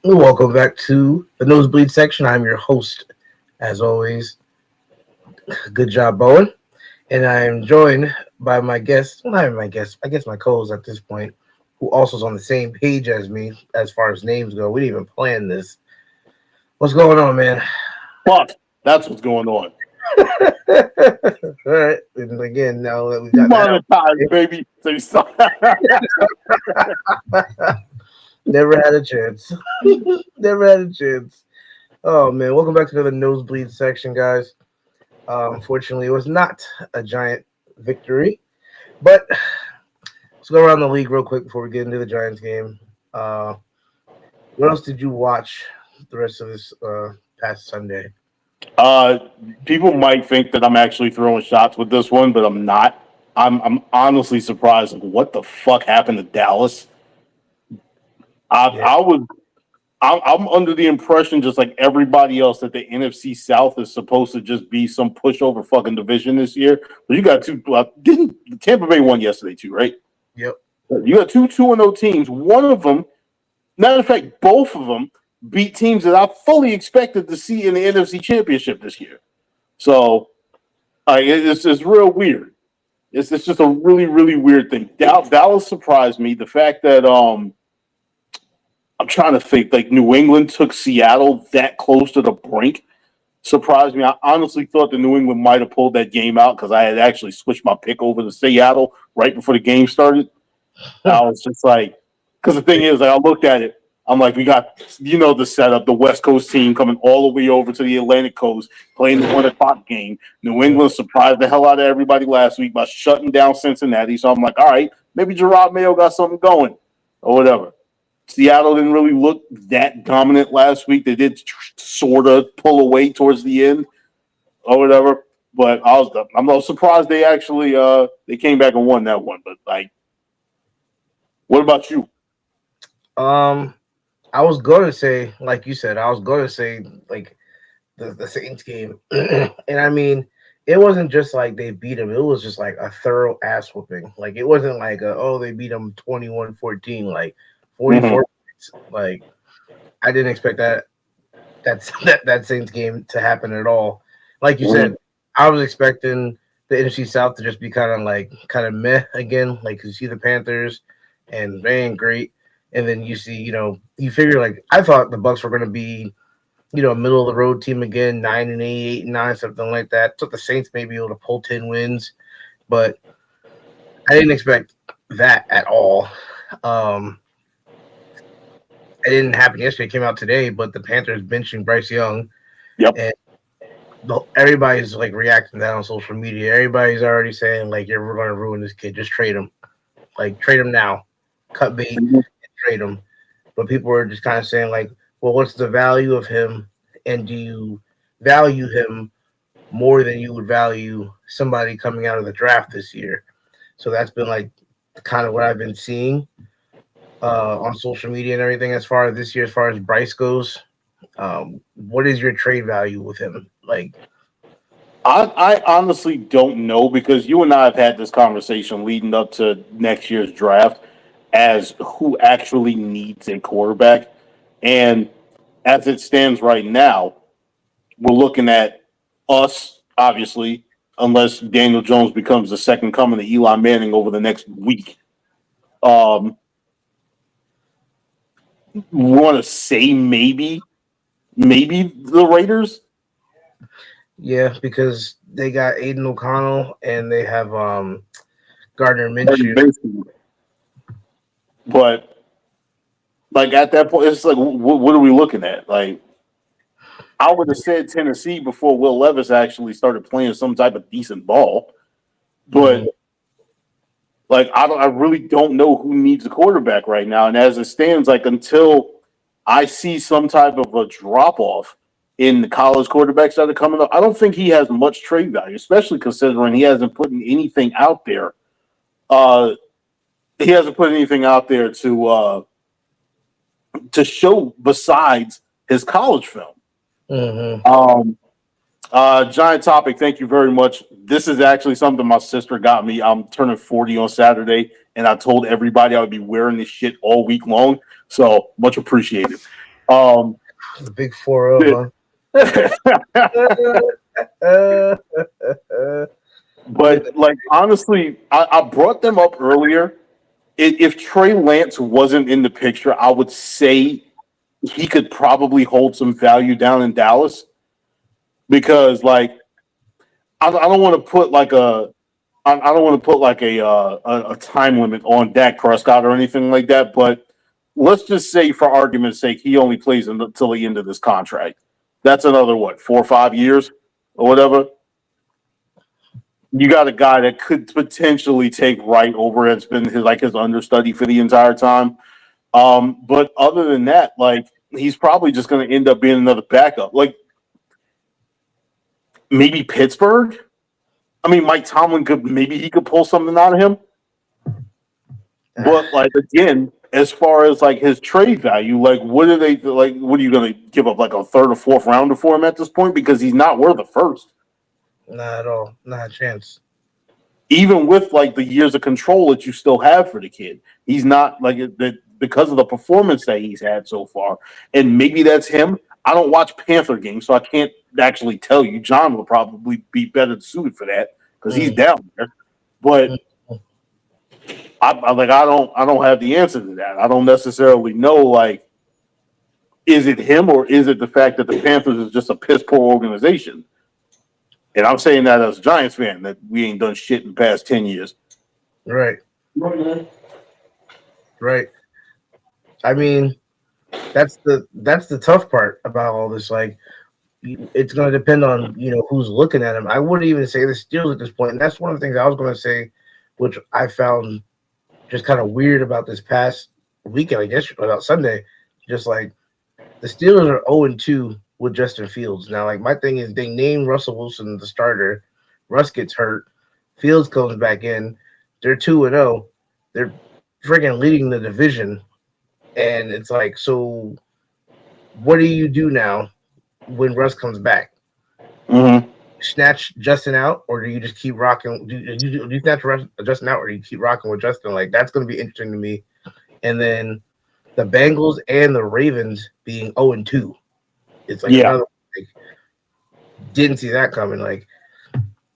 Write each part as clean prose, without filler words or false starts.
Welcome back to the Nosebleed section. I'm your host, as always. Good job, Bowen. And I am joined by my guest, well, not even my guest, I guess my co-host at this point, who also is on the same page as me as far as names go. We didn't even plan this. What's going on, man? Fuck, that's what's going on. All right. And again, now that we got that Monetized, baby. So you saw never had a chance. Never had a chance. Oh, man. Welcome back to another Nosebleed section, guys. Unfortunately, it was not a giant victory, but let's go around the league real quick before we get into the Giants game. Uh, what else did you watch the rest of this past Sunday? uh, people might think that I'm actually throwing shots with this one, but I'm not. I'm honestly surprised. Like, what the fuck happened to Dallas? I, Yeah, I was I'm under the impression, just like everybody else, that the NFC South is supposed to just be some pushover fucking division this year. But you got two. Didn't Tampa Bay won yesterday too, right? yep. You got two 2-0 teams. One of them, matter of fact, both of them beat teams that I fully expected to see in the NFC Championship this year. So it's real weird. It's just a really really weird thing. Dallas surprised me. The fact that I'm trying to think, like, New England took Seattle that close to the brink surprised me. I honestly thought that New England might have pulled that game out because I had actually switched my pick over to Seattle right before the game started. I was just like, because the thing is, like, I looked at it. I'm like, we got, the setup, the West Coast team coming all the way over to the Atlantic Coast, playing the 1 o'clock game. New England surprised the hell out of everybody last week by shutting down Cincinnati. So I'm like, all right, maybe Gerard Mayo got something going or whatever. Seattle didn't really look that dominant last week. They did sort of pull away towards the end or whatever. But I'm not surprised they actually they came back and won that one. But, like, what about you? Um, I was gonna say, like you said, I was gonna say like the Saints game, and I mean, it wasn't just like they beat them; it was just like a thorough ass whooping. Like it wasn't like they beat them 21-14, like Mm-hmm. 44. Like I didn't expect that Saints game to happen at all. Like you said, Mm-hmm. I was expecting the NFC South to just be kind of meh again. Like you see the Panthers, and they ain't great, and then you see, you figure like I thought the Bucks were going to be, a middle of the road team again, 9-8, 8-9, something like that. Took the Saints maybe able to pull 10 wins, but I didn't expect that at all. Um, it didn't happen yesterday. It came out today, but the Panthers benching Bryce Young, Yep. and everybody's like reacting to that on social media. Everybody's already saying like, "Yeah, we're going to ruin this kid. Just trade him. Like, trade him now. Cut bait Mhm. and trade him." But people were just kind of saying like, "Well, what's the value of him? And do you value him more than you would value somebody coming out of the draft this year?" So that's been like kind of what I've been seeing on social media and everything as far as this year, as far as Bryce goes. What is your trade value with him? Like, I honestly don't know because you and I have had this conversation leading up to next year's draft as who actually needs a quarterback. And as it stands right now, we're looking at us, obviously, unless Daniel Jones becomes the second coming of Eli Manning over the next week. Um, want to say maybe the Raiders, yeah, because they got Aiden O'Connell and they have Gardner Minshew. but like at that point, it's like, what are we looking at? Like, I would have said Tennessee before Will Levis actually started playing some type of decent ball, Mhm. but like I really don't know who needs a quarterback right now. And as it stands, like until I see some type of a drop off in the college quarterbacks that are coming up, I don't think he has much trade value, especially considering he hasn't put anything out there. Uh, he hasn't put anything out there to show besides his college film. Mhm. Um, Giant topic. Thank you very much. This is actually something my sister got me. I'm turning 40 on Saturday, and I told everybody I would be wearing this shit all week long. So much appreciated. The big 4-0, huh? But like honestly, I brought them up earlier. If Trey Lance wasn't in the picture, I would say he could probably hold some value down in Dallas because like I don't want to put like I don't want to put like a time limit on Dak Prescott or anything like that, but let's just say for argument's sake he only plays until the end of this contract. That's another what 4 or 5 years or whatever. You got a guy that could potentially take right over. It's been his understudy for the entire time. But other than that, like he's probably just going to end up being another backup. Like maybe Pittsburgh. I mean, Mike Tomlin could pull something out of him. But like again, as far as like his trade value, like what are you going to give up like a third or fourth rounder for him at this point? Because he's not worth a first. Not at all. Not a chance. Even with like the years of control that you still have for the kid, he's not like that because of the performance that he's had so far. And maybe that's him. I don't watch Panther games, so I can't actually tell you. John will probably be better suited for that because he's down there. But I don't have the answer to that. I don't necessarily know. Like, is it him or is it the fact that the Panthers is just a piss poor organization? And I'm saying that as a Giants fan, that we ain't done shit in the past 10 years. Right. I mean, that's the tough part about all this. Like, it's going to depend on, who's looking at him. I wouldn't even say the Steelers at this point. And that's one of the things I was going to say, which I found just kind of weird about this past weekend, I guess, about Sunday. Just like the Steelers are 0-2 with Justin Fields. Now, like, my thing is they named Russell Wilson the starter. Russ gets hurt. Fields comes back in. They're 2-0. They're freaking leading the division. And it's like, so what do you do now when Russ comes back? Mm-hmm. Snatch Justin out, or do you just keep rocking? Do you snatch Justin out, or do you keep rocking with Justin? Like, that's going to be interesting to me. And then the Bengals and the Ravens being 0-2. It's like another like, didn't see that coming. Like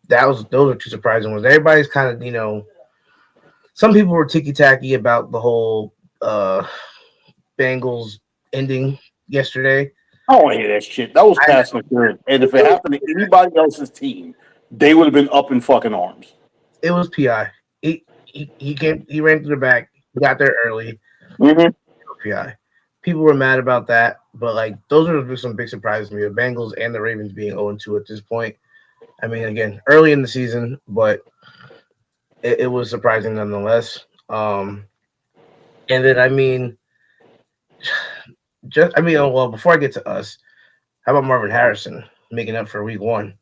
those are two surprising ones. Everybody's kind of, some people were ticky-tacky about the whole Bengals ending yesterday. I don't hear that shit. That was past McCurry. And if it happened to anybody else's team, they would have been up in fucking arms. It was PI. He ran through the back, got there early. Mm-hmm. PI. People were mad about that, but like those are some big surprises to me. The Bengals and the Ravens being 0-2 at this point. I mean, again, early in the season, but it was surprising nonetheless. And then well, before I get to us, how about Marvin Harrison making up for week 1?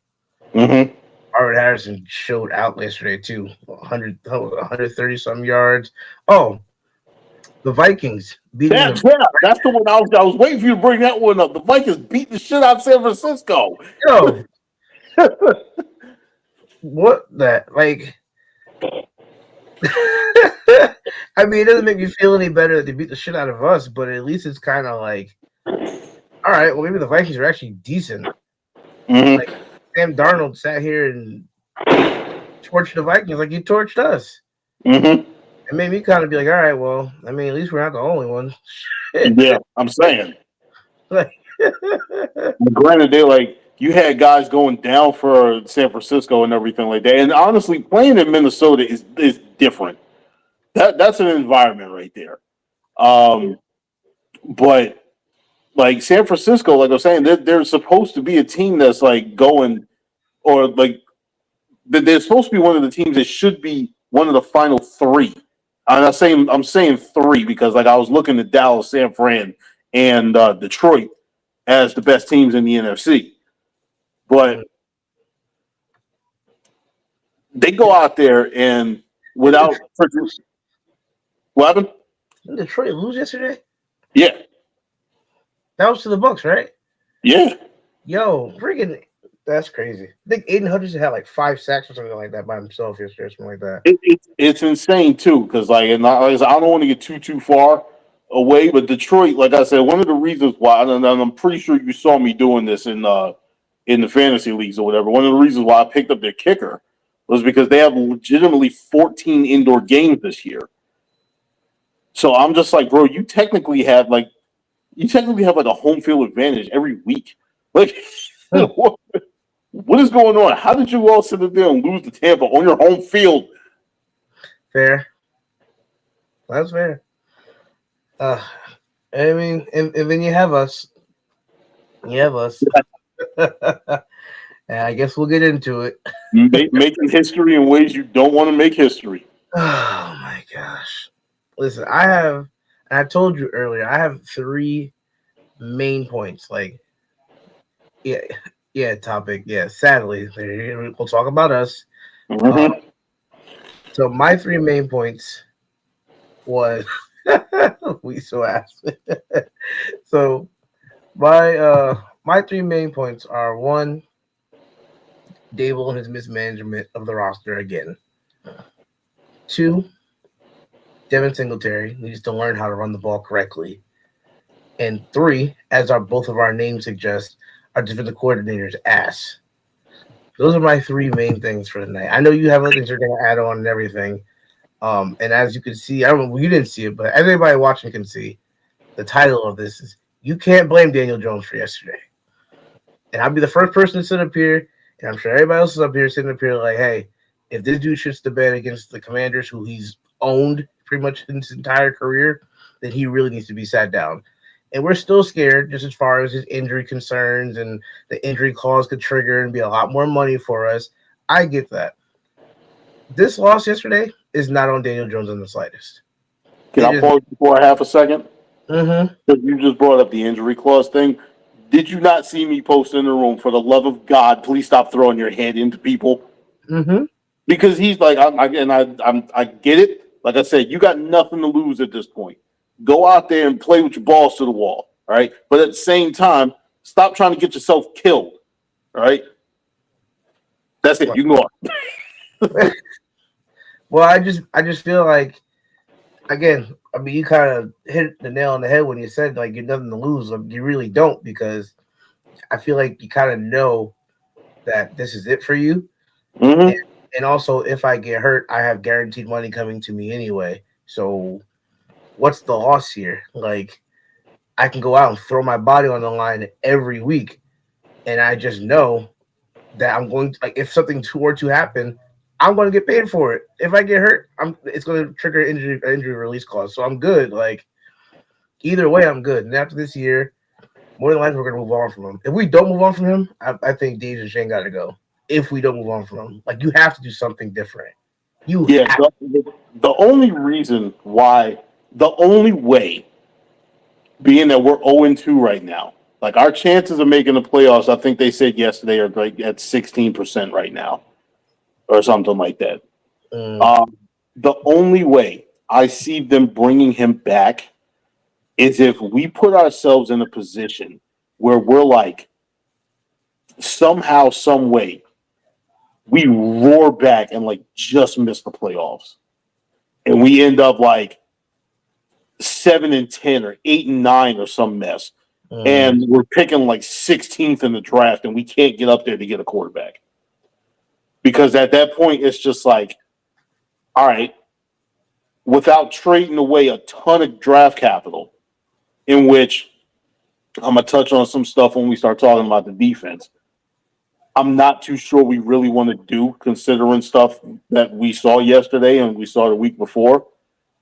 Mm-hmm. Marvin Harrison showed out yesterday too. 130 some yards. Oh, the Vikings beating that's the one I was waiting for you to bring that one up. The Vikings beat the shit out of San Francisco. Yo, what that like? I mean, it doesn't make me feel any better that they beat the shit out of us, but at least it's kind of like, all right, well, maybe the Vikings are actually decent. Mm-hmm. Like Sam Darnold sat here and torched the Vikings like he torched us. Mm-hmm. It made me kind of be like, all right, well, I mean, at least we're not the only one. Yeah, I'm saying. Like, granted, you had guys going down for San Francisco and everything like that. And honestly, playing in Minnesota is different. That's an environment right there. But like San Francisco, like I'm saying, they're supposed to be a team that's like going, or like they're supposed to be one of the teams that should be one of the final 3. I'm saying 3 because like I was looking at Dallas, San Fran, and Detroit as the best teams in the NFC. But they go out there and without what happened? Did Detroit lose yesterday? Yeah. That was to the Bucs, right? Yeah. Yo, freaking, that's crazy. I think Aiden Hutchinson had like 5 sacks or something like that by himself yesterday, or something like that. It's insane too, because I don't want to get too far away. But Detroit, like I said, one of the reasons why, and I'm pretty sure you saw me doing this in the fantasy leagues or whatever. One of the reasons why I picked up their kicker was because they have legitimately 14 indoor games this year. So I'm just like, bro, you technically have like a home field advantage every week. Like, what is going on? How did you all sit there and lose to Tampa on your home field? Fair. That's fair. I mean, and then you have us. You have us. And I guess we'll get into it. Making history in ways you don't want to make history. Oh my gosh. Listen, I told you earlier, I have 3 main points. Like, topic. Yeah, sadly, we'll talk about us. Mm-hmm. So my 3 main points was we so asked. So my 3 main points are: 1, Dable and his mismanagement of the roster again. 2, Devin Singletary needs to learn how to run the ball correctly. And 3, as both of our names suggest, our defensive coordinator's ass. Those are my 3 main things for tonight. I know you have other things you're going to add on and everything. And as you can see, I don't know, you didn't see it, but everybody watching can see, the title of this is "You Can't Blame Daniel Jones for Yesterday." And I'll be the first person to sit up here, and I'm sure everybody else is up here sitting up here like, hey, if this dude shits the bed against the Commanders, who he's owned pretty much his entire career, then he really needs to be sat down. And we're still scared just as far as his injury concerns, and the injury clause could trigger and be a lot more money for us. I get that. This loss yesterday is not on Daniel Jones in the slightest. Can I pause you for a half a second? Mm-hmm. Because you just brought up the injury clause thing. Did you not see me post in the room, for the love of God, please stop throwing your head into people? Mm-hmm. Because he's like, I get it. Like I said, you got nothing to lose at this point. Go out there and play with your balls to the wall, all right? But at the same time, stop trying to get yourself killed, all right? That's it. You can go on. Well, I just feel like, again, I mean, you kind of hit the nail on the head when you said, like, you're nothing to lose. Like, you really don't, because I feel like you kind of know that this is it for you. Mm-hmm. And also, if I get hurt, I have guaranteed money coming to me anyway. So what's the loss here? Like, I can go out and throw my body on the line every week, and I just know that I'm going to, like, if something were to happen, I'm going to get paid for it. If I get hurt, it's going to trigger injury release clause. So I'm good. Like, either way, I'm good. And after this year, more than likely, we're going to move on from him. If we don't move on from him, I think Dave and Shane got to go. If we don't move on from him, like, you have to do something different. The only reason why, the only way, being that we're 0-2 right now, like, our chances of making the playoffs, I think they said yesterday, are like at 16% right now, or something like that. The only way I see them bringing him back is if we put ourselves in a position where we're like, somehow, some way, we roar back and like just miss the playoffs, and we end up like 7-10 or 8-9 or some mess, and we're picking like 16th in the draft, and we can't get up there to get a quarterback, because at that point it's just like, all right, without trading away a ton of draft capital, in which I'm gonna touch on some stuff when we start talking about the defense. I'm not too sure we really want to do, considering stuff that we saw yesterday and we saw the week before.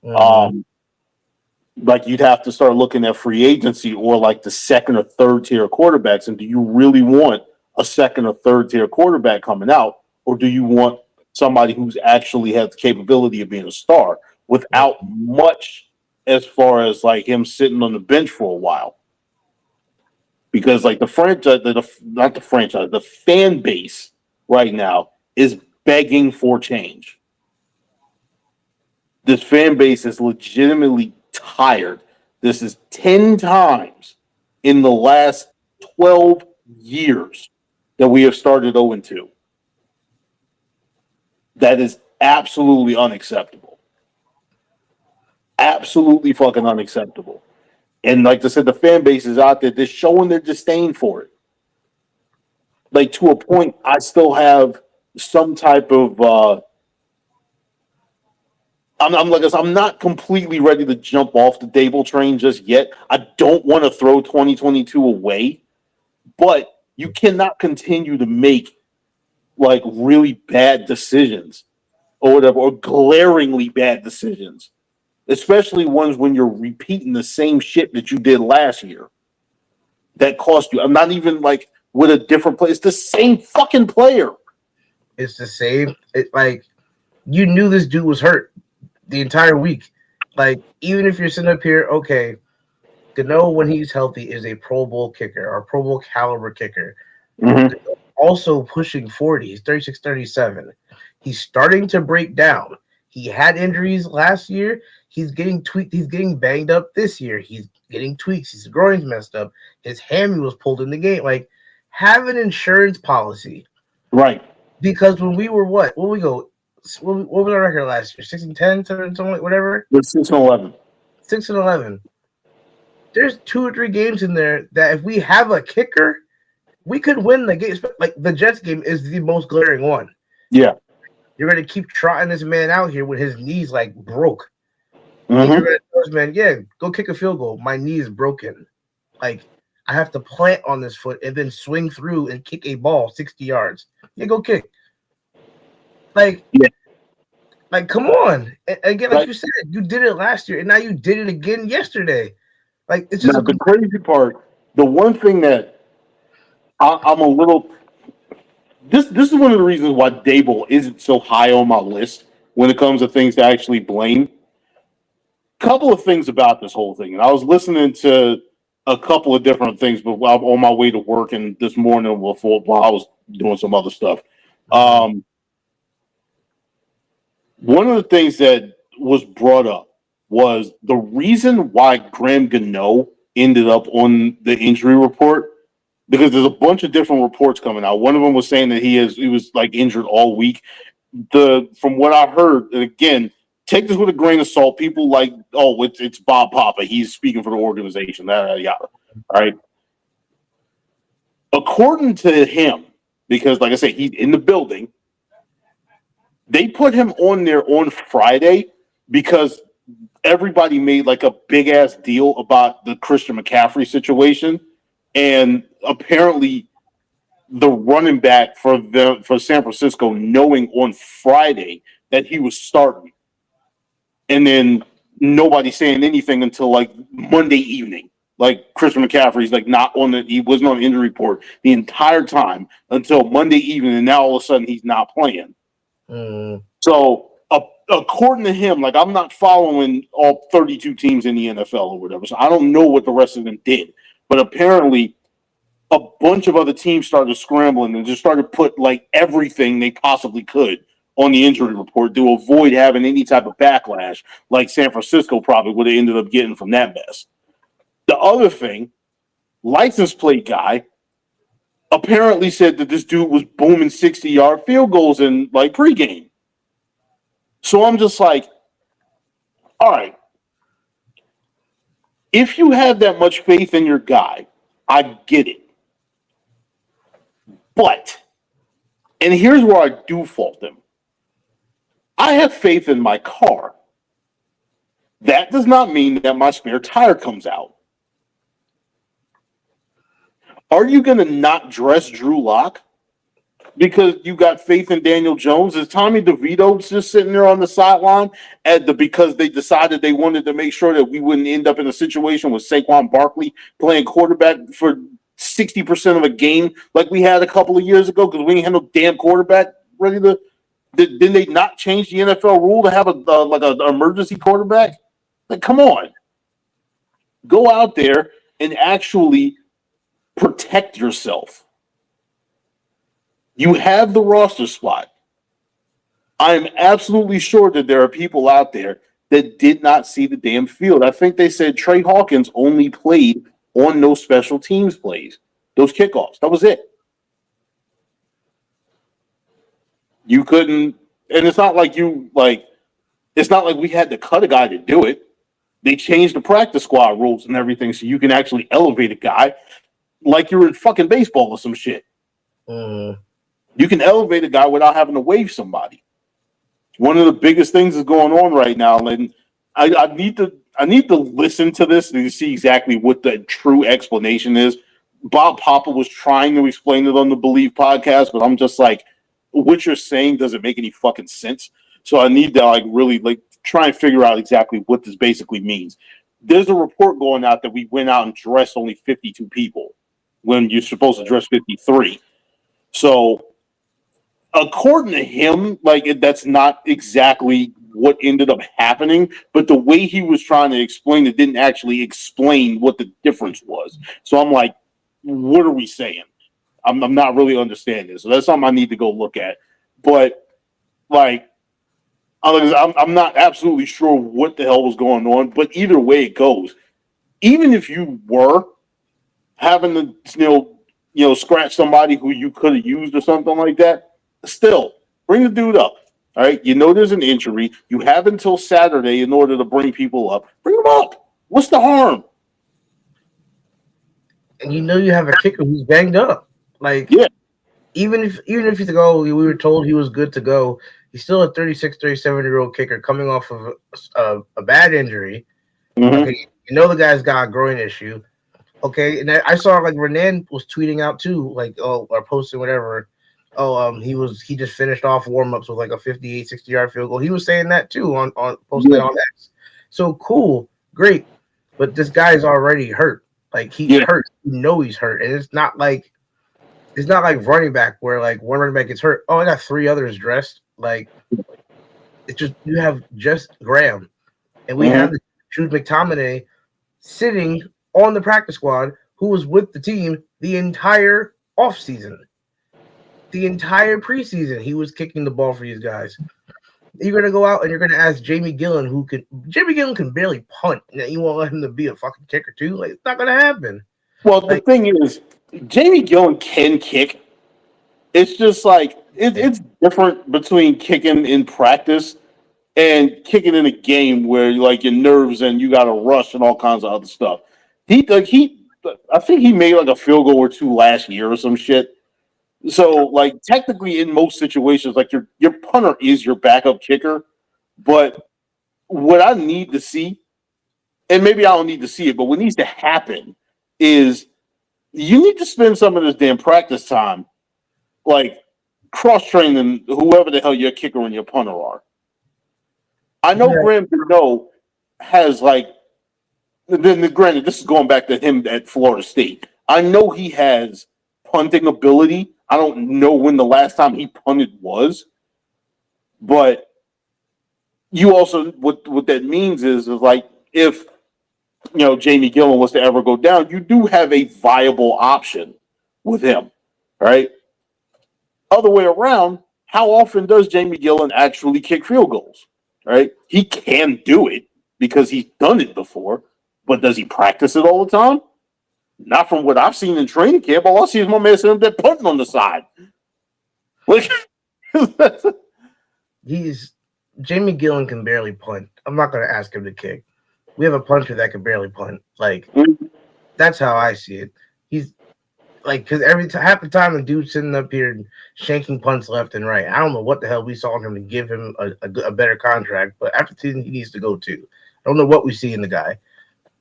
Like, you'd have to start looking at free agency, or like the second or third tier quarterbacks. And do you really want a second or third tier quarterback coming out, or do you want somebody who's actually has the capability of being a star without much, as far as like him sitting on the bench for a while? Because like the fan base right now is begging for change. This fan base is legitimately tired. This is 10 times in the last 12 years that we have started 0-2. That is absolutely unacceptable. absolutely fucking unacceptable. And like I said, the fan base is out there. They're showing their disdain for it. Like to a point, I still have some type of. I'm like I said, I'm not completely ready to jump off the Dable train just yet. I don't want to throw 2022 away, but you cannot continue to make like really bad decisions or whatever, or glaringly bad decisions, especially ones when you're repeating the same shit that you did last year that cost you. I'm not even like with a different player. It's the same fucking player. It's the same. Like you knew this dude was hurt the entire week. Like even if you're sitting up here, okay, Gano when he's healthy is a Pro Bowl kicker or Pro Bowl caliber kicker. Mm-hmm. Also pushing 40. He's 36, 37. He's starting to break down. He had injuries last year. He's getting tweaked. He's getting banged up this year. He's getting tweaks. His groin's messed up. His hammy was pulled in the game. Like, have an insurance policy. Right. Because when we were what we go? What was our record last year? 6-10, something like whatever. We're 6-11. 6-11. There's 2 or 3 games in there that if we have a kicker, we could win the game. Like the Jets game is the most glaring one. Yeah. You're going to keep trotting this man out here with his knees like broke. Mm-hmm. You're going to tell this man, yeah, go kick a field goal. My knee is broken. Like, I have to plant on this foot and then swing through and kick a ball 60 yards. Yeah, go kick. Like, yeah. Like, come on. And again, like right. you said, you did it last year, and now you did it again yesterday. Like, it's just the crazy part. The one thing that I'm a little. This is one of the reasons why Dable isn't so high on my list when it comes to things to actually blame. Couple of things about this whole thing, and I was listening to a couple of different things, but while on my way to work and this morning while I was doing some other stuff. One of the things that was brought up was the reason why Graham Gano ended up on the injury report, because there's a bunch of different reports coming out. One of them was saying that he was like injured all week. From what I heard, and again, take this with a grain of salt. People like, oh, it's Bob Papa. He's speaking for the organization. Yeah. All right. According to him, because like I said, he's in the building, they put him on there on Friday because everybody made like a big ass deal about the Christian McCaffrey situation. And apparently the running back for San Francisco, knowing on Friday that he was starting, and then nobody saying anything until like Monday evening. Like Christian McCaffrey's like he wasn't on the injury report the entire time until Monday evening, and now all of a sudden he's not playing. So according to him, like I'm not following all 32 teams in the NFL or whatever, so I don't know what the rest of them did. But apparently, a bunch of other teams started scrambling and just started put like everything they possibly could on the injury report to avoid having any type of backlash, like San Francisco probably would have ended up getting from that mess. The other thing, license plate guy apparently said that this dude was booming 60-yard field goals in like pregame. So I'm just like, all right, if you have that much faith in your guy, I get it. But, and here's where I do fault him. I have faith in my car. That does not mean that my spare tire comes out. Are you going to not dress Drew Lock because you got faith in Daniel Jones? Is Tommy DeVito just sitting there on the sideline because they decided they wanted to make sure that we wouldn't end up in a situation with Saquon Barkley playing quarterback for 60% of a game like we had a couple of years ago because we didn't have no damn quarterback ready to? Did they not change the NFL rule to have an emergency quarterback? Like, come on. Go out there and actually protect yourself. You have the roster spot. I'm absolutely sure that there are people out there that did not see the damn field. I think they said Trey Hawkins only played on those special teams plays, those kickoffs. That was it. You couldn't, and it's not like we had to cut a guy to do it. They changed the practice squad rules and everything so you can actually elevate a guy like you're in fucking baseball or some shit. You can elevate a guy without having to waive somebody. One of the biggest things is going on right now, and I need to listen to this and see exactly what the true explanation is. Bob Papa was trying to explain it on the Believe podcast, but I'm just like, what you're saying doesn't make any fucking sense. So I need to really try and figure out exactly what this basically means. There's a report going out that we went out and dressed only 52 people when you're supposed to dress 53. So according to him, that's not exactly what ended up happening, but the way he was trying to explain it didn't actually explain what the difference was. So I'm like, what are we saying? I'm not really understanding. So that's something I need to go look at. But I'm not absolutely sure what the hell was going on. But either way it goes, even if you were having to scratch somebody who you could have used or something like that, still bring the dude up. All right, there's an injury. You have until Saturday in order to bring people up. Bring them up. What's the harm? And you have a kicker who's banged up. Even if you go, we were told he was good to go. He's still a 36, 37-year-old kicker coming off of a bad injury. Mm-hmm. Okay, the guy's got a groin issue. Okay, and I saw Renan was tweeting out too, or posting whatever. He just finished off warm-ups with a 58, 60-yard field goal. He was saying that too on posting that on X. So cool, great. But this guy's already hurt. He's hurt. He's hurt. And it's not like running back where one running back gets hurt. Oh, I got 3 others dressed. It's just you have just Graham. And we have Jude McTominay sitting on the practice squad who was with the team the entire offseason. The entire preseason, he was kicking the ball for these guys. You're going to go out and you're going to ask Jamie Gillen, Jamie Gillen can barely punt. You won't let him to be a fucking kicker too? It's not going to happen. Well, the thing is, Jamie Gillen can kick. It's just it's different between kicking in practice and kicking in a game where your nerves and you got to rush and all kinds of other stuff. I think he made a field goal or 2 last year or some shit. So, technically, in most situations, your punter is your backup kicker. But what I need to see, and maybe I don't need to see it, but what needs to happen is you need to spend some of this damn practice time, cross-training whoever the hell your kicker and your punter are. I know Graham Gano has, granted, this is going back to him at Florida State. I know he has punting ability. I don't know when the last time he punted was, but you also what that means is if Jamie Gillen was to ever go down, you do have a viable option with him, right? Other way around, how often does Jamie Gillen actually kick field goals? Right? He can do it because he's done it before, but does he practice it all the time? Not from what I've seen in training camp. All I see is my man sitting there punting on the side. Jamie Gillen can barely punt. I'm not going to ask him to kick. We have a punter that can barely punt. That's how I see it. He's because half the time the dude's sitting up here shanking punts left and right. I don't know what the hell we saw in him to give him a better contract, but after the season he needs to go too. I don't know what we see in the guy.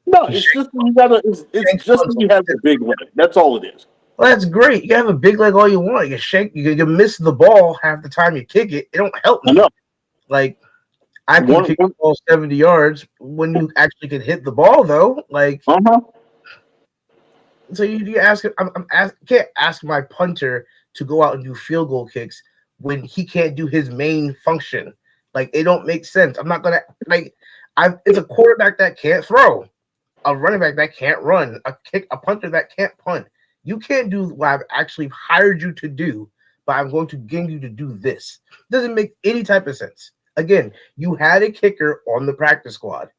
No, it's just you have a big leg. That's all it is. Well, that's great. You can have a big leg all you want. You can miss the ball half the time you kick it. It don't help me. No. I can kick the ball 70 yards when you actually can hit the ball though. So you ask him. Can't ask my punter to go out and do field goal kicks when he can't do his main function. It don't make sense. I'm not gonna it's a quarterback that can't throw, a running back that can't run, a punter that can't punt. You can't do what I've actually hired you to do, but I'm going to get you to do this. It doesn't make any type of sense. Again, you had a kicker on the practice squad.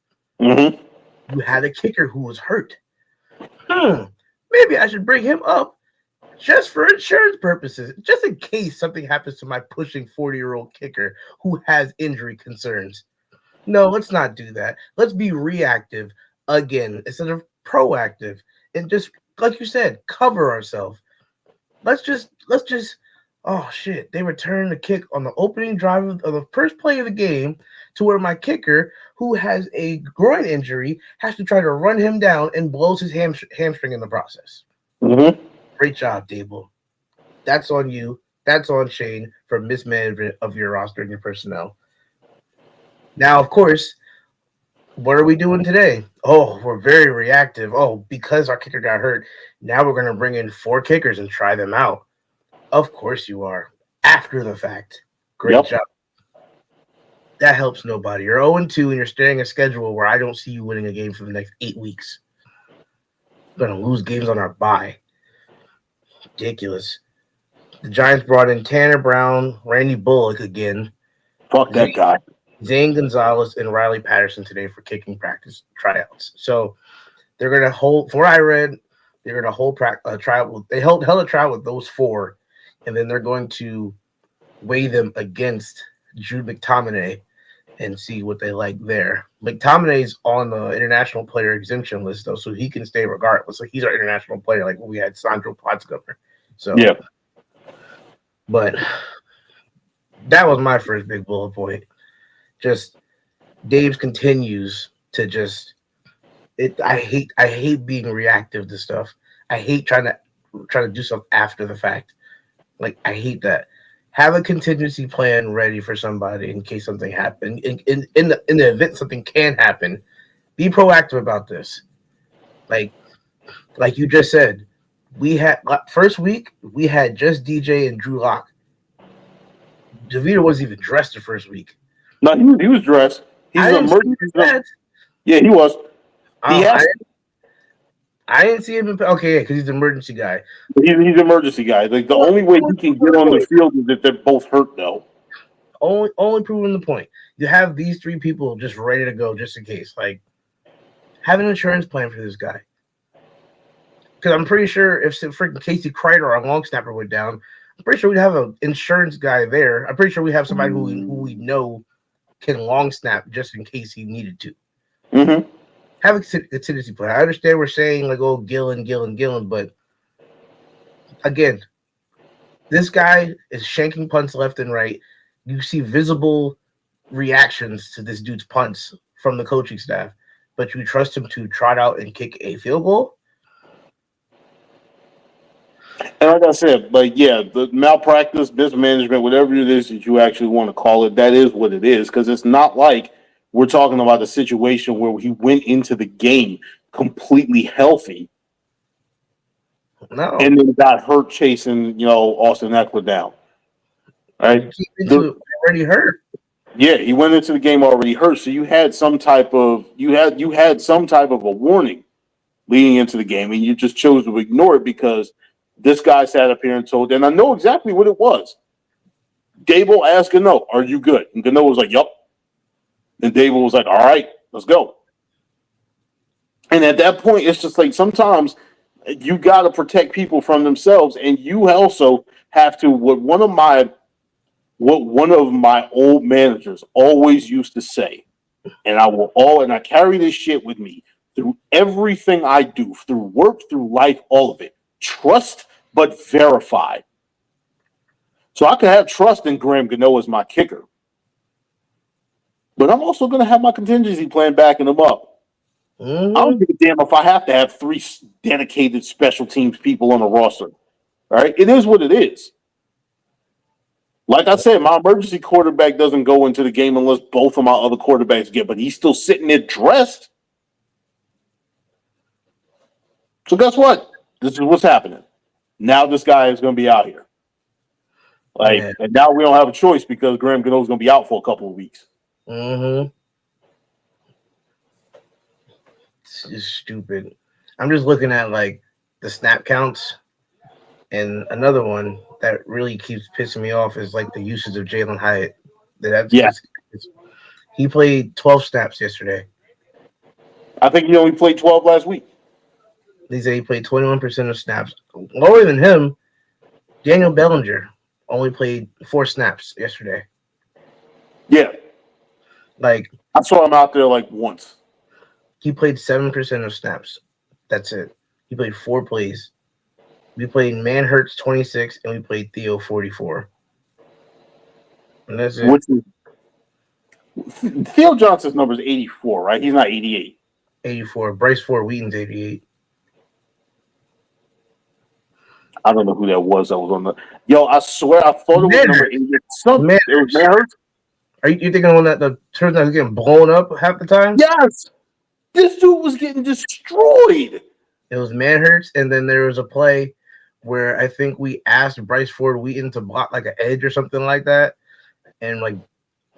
Mm-hmm. You had a kicker who was hurt. Maybe I should bring him up just for insurance purposes, just in case something happens to my pushing 40-year-old kicker who has injury concerns. No, let's not do that. Let's be reactive again instead of proactive, and just like you said, cover ourselves. Let's just. Oh shit! They returned the kick on the opening drive of the first play of the game, to where my kicker, who has a groin injury, has to try to run him down and blows his hamstring in the process. Mm-hmm. Great job, Dable. That's on you. That's on Shane for mismanagement of your roster and your personnel. Now, of course, what are we doing today? Oh, we're very reactive. Oh, because our kicker got hurt, now we're going to bring in 4 kickers and try them out. Of course you are. After the fact. Great job. That helps nobody. You're 0-2 and you're staring a schedule where I don't see you winning a game for the next 8 weeks. We're going to lose games on our bye. Ridiculous. The Giants brought in Tanner Brown, Randy Bullock again. Fuck that guy. Zane Gonzalez and Riley Patterson today for kicking practice tryouts. So they're going to hold, from what I read, they're going to hold tryout. They held a tryout with those 4, and then they're going to weigh them against Jude McTominay and see what they like there. McTominay's on the international player exemption list, though, so he can stay regardless. Like, he's our international player, like when we had Sandro Potscover. So, yeah. But that was my first big bullet point. Just Dave's continues to just it. I hate being reactive to stuff. I hate trying to do stuff after the fact. Like, I hate that. Have a contingency plan ready for somebody in case something happens. In the event something can happen, be proactive about this. Like you just said, we had first week we had just DJ and Drew Lock. DeVito wasn't even dressed the first week. No, he was dressed. He's an emergency. Yeah, he was. I didn't see him. Okay, because he's an emergency guy. He's an emergency guy. Like, the only way he can get on the field is if they're both hurt, though. Only proving the point. You have these 3 people just ready to go, just in case. Like, have an insurance plan for this guy. Because I'm pretty sure if freaking Casey Kreider, our long snapper, went down, I'm pretty sure we'd have an insurance guy there. I'm pretty sure we have somebody who we know can long snap just in case he needed to. Mm-hmm. Have a contingency plan. I understand we're saying, like, oh, Gillen, but again, this guy is shanking punts left and right. You see visible reactions to this dude's punts from the coaching staff, but you trust him to trot out and kick a field goal? And like I said, the malpractice, mismanagement, whatever it is that you actually want to call it, that is what it is. Because it's not like we're talking about a situation where he went into the game completely healthy, and then got hurt chasing, Austin Ekeler down. Right? Already hurt. Yeah, he went into the game already hurt. So you had some type of a warning leading into the game, and you just chose to ignore it because this guy sat up here and told, and I know exactly what it was. Dable asked Gano, "Are you good?" And Gano was like, "Yup." And Dable was like, "All right, let's go." And at that point, it's just like sometimes you got to protect people from themselves, and you also have to. What one of my old managers always used to say, and I carry this shit with me through everything I do, through work, through life, all of it. Trust but verify. So I can have trust in Graham Gano as my kicker, but I'm also going to have my contingency plan backing him up. Mm-hmm. I don't give a damn if I have to have 3 dedicated special teams people on the roster. All right, it is what it is. Like I said, my emergency quarterback doesn't go into the game unless both of my other quarterbacks get, but he's still sitting there dressed. So guess what? This is what's happening. Now this guy is going to be out here. And now we don't have a choice because Graham Gano is going to be out for a couple of weeks. Mm-hmm. It's just stupid. I'm just looking at, like, the snap counts, and another one that really keeps pissing me off is, like, the usage of Jalen Hyatt. He played 12 snaps yesterday. I think he only played 12 last week. They say he played 21% of snaps. Lower than him, Daniel Bellinger only played 4 snaps yesterday. Yeah. Like I saw him out there like once. he played 7% of snaps. That's it. He played 4 plays. We played Manhurts 26 and we played Theo 44. And that's it. Which is Theo Johnson's number is 84, right? He's not 88. 84. Bryce Ford Wheaton's 88. I don't know who that was on the. Yo, I swear I thought it was number 88. It was Manhurts. Are you thinking the one that the turn that was getting blown up half the time? Yes. This dude was getting destroyed. It was Manhurts, and then there was a play where I think we asked Bryce Ford Wheaton to block like an edge or something like that. And like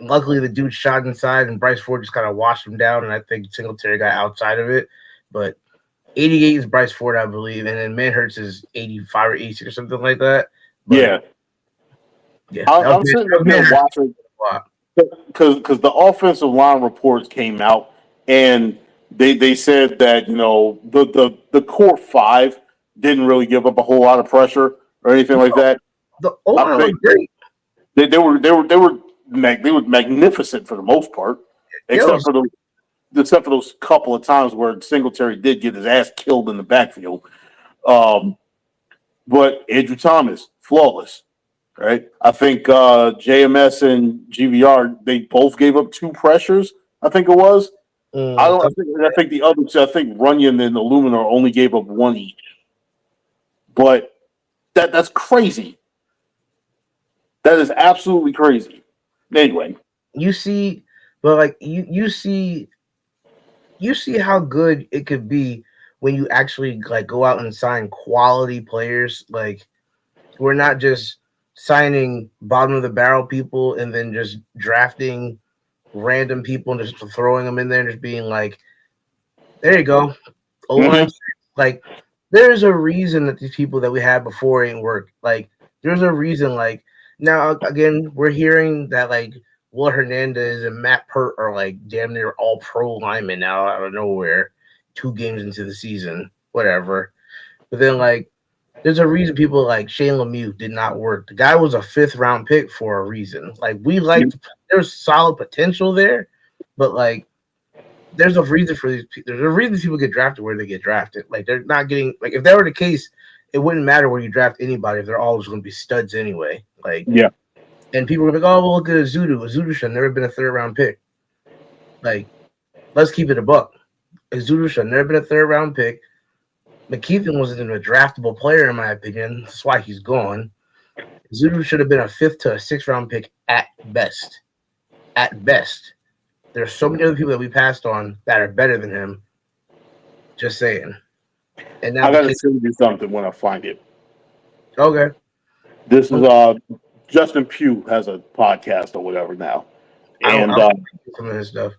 luckily the dude shot inside and Bryce Ford just kind of washed him down, and I think Singletary got outside of it. But 88 is Bryce Ford, I believe, and then Manhurts is 85 or 86 or something like that. But, yeah. I'm sitting there watching because the offensive line reports came out and they said that the core 5 didn't really give up a whole lot of pressure or anything like that. The O-line was great. They were magnificent for the most part, except for those couple of times where Singletary did get his ass killed in the backfield. But Andrew Thomas, flawless, right? I think JMS and GVR, they both gave up 2 pressures. I think it was. I think the other two, I think Runyon and Illuminor only gave up 1 each. But that's crazy. That is absolutely crazy. Anyway, you see how good it could be when you actually like go out and sign quality players. Like we're not just signing bottom of the barrel people and then just drafting random people and just throwing them in there and just being like, there you go. O-line. Like there's a reason that these people that we had before ain't work. Like there's a reason. Like now again, we're hearing that like Will Hernandez and Matt Pert are like damn near all pro linemen now out of nowhere, 2 games into the season, whatever. But then like there's a reason people like Shane Lemieux did not work. The guy was a 5th round pick for a reason. Like we liked there's solid potential there, but like there's a reason for these. There's a reason people get drafted where they get drafted. Like they're not getting like if that were the case, it wouldn't matter where you draft anybody if they're always going to be studs anyway. Like and people were like, oh, well, look at Azudu. Azudu should never been a 3rd round pick. Like, let's keep it a buck. Azudu should never been a 3rd round pick. McKeithen wasn't even a draftable player, in my opinion. That's why he's gone. Azudu should have been a 5th to a 6th round pick at best. At best. There's so many other people that we passed on that are better than him. Just saying. And now I gotta send you something when I find it. Okay. This is Justin Pugh has a podcast or whatever now, and some of his stuff.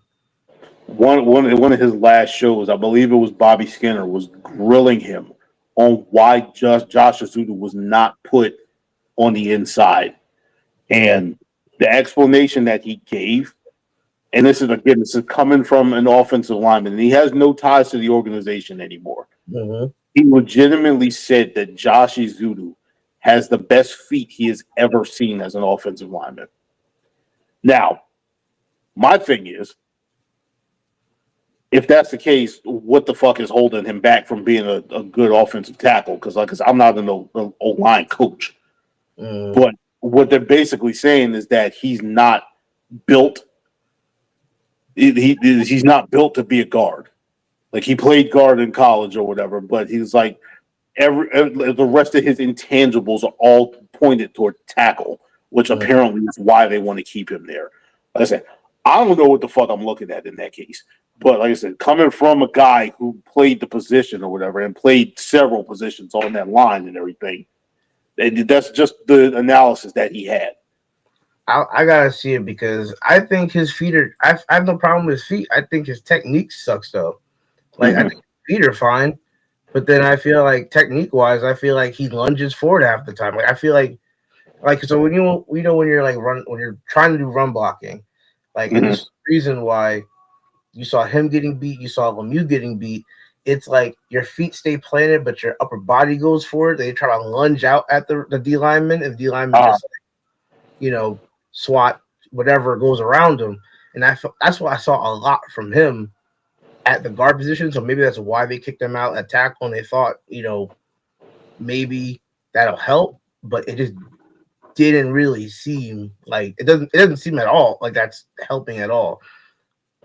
One of his last shows, I believe it was Bobby Skinner, was grilling him on why Josh Azudu was not put on the inside, and the explanation that he gave. And this is coming from an offensive lineman, and he has no ties to the organization anymore. Mm-hmm. He legitimately said that Josh Azudu has the best feet he has ever seen as an offensive lineman. Now, my thing is, if that's the case, what the fuck is holding him back from being a good offensive tackle? Because I'm not an O-line coach. But what they're basically saying is that he's not built. He's not built to be a guard. Like he played guard in college or whatever, but he's like the rest of his intangibles are all pointed toward tackle, which apparently is why they want to keep him there. Like I said, I don't know what the fuck I'm looking at in that case. But like I said, coming from a guy who played the position or whatever and played several positions on that line and everything, that's just the analysis that he had. I gotta see it because I think his feet are. I have no problem with his feet. I think his technique sucks though. Like I think his feet are fine, but then I feel like technique wise, I feel like he lunges forward half the time. Like I feel like so when when you're like when you're trying to do run blocking, like and there's a reason why you saw him getting beat, you saw Lemieux getting beat. It's like your feet stay planted, but your upper body goes forward. They try to lunge out at the D lineman, and D lineman just swat whatever goes around him. and that's what I saw a lot from him at the guard position. So maybe that's why they kicked him out at tackle, and they thought, maybe that'll help, but it just didn't really seem like it doesn't seem at all like that's helping at all.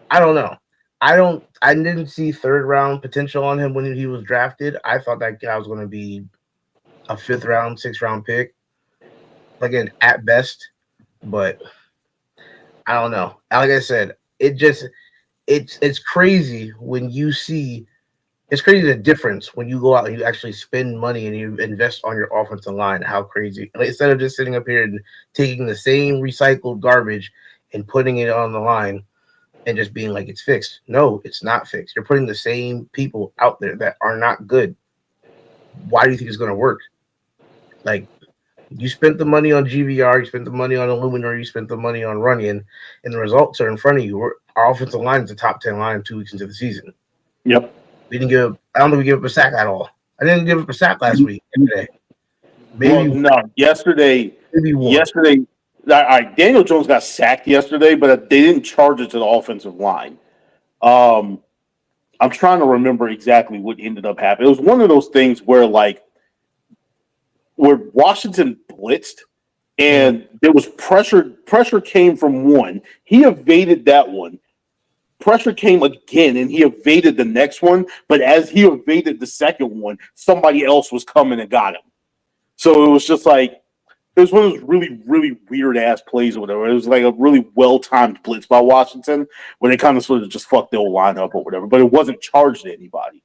I don't know. I didn't see third round potential on him when he was drafted. I thought that guy was going to be a fifth round, sixth round pick, again at best. But I don't know. Like I said, it's crazy when you see. It's crazy the difference when you go out and you actually spend money and you invest on your offensive line. How crazy! Like, instead of just sitting up here and taking the same recycled garbage and putting it on the line and just being like it's fixed. No, it's not fixed. You're putting the same people out there that are not good. Why do you think it's going to work? Like, you spent the money on GVR, you spent the money on Illuminor, you spent the money on Runyon, and the results are in front of you. Our offensive line is a top 10 line 2 weeks into the season. Yep. I don't think we gave up a sack at all. I didn't give up a sack last week. Yesterday. Maybe one. Yesterday, Daniel Jones got sacked yesterday, but they didn't charge it to the offensive line. I'm trying to remember exactly what ended up happening. It was one of those things where Washington blitzed and there was pressure. Pressure came from one. He evaded that one. Pressure came again, and he evaded the next one. But as he evaded the second one, somebody else was coming and got him. So it was just like, it was one of those really, really weird-ass plays or whatever. It was like a really well-timed blitz by Washington where they kind of sort of just fucked their line up or whatever. But it wasn't charged to anybody.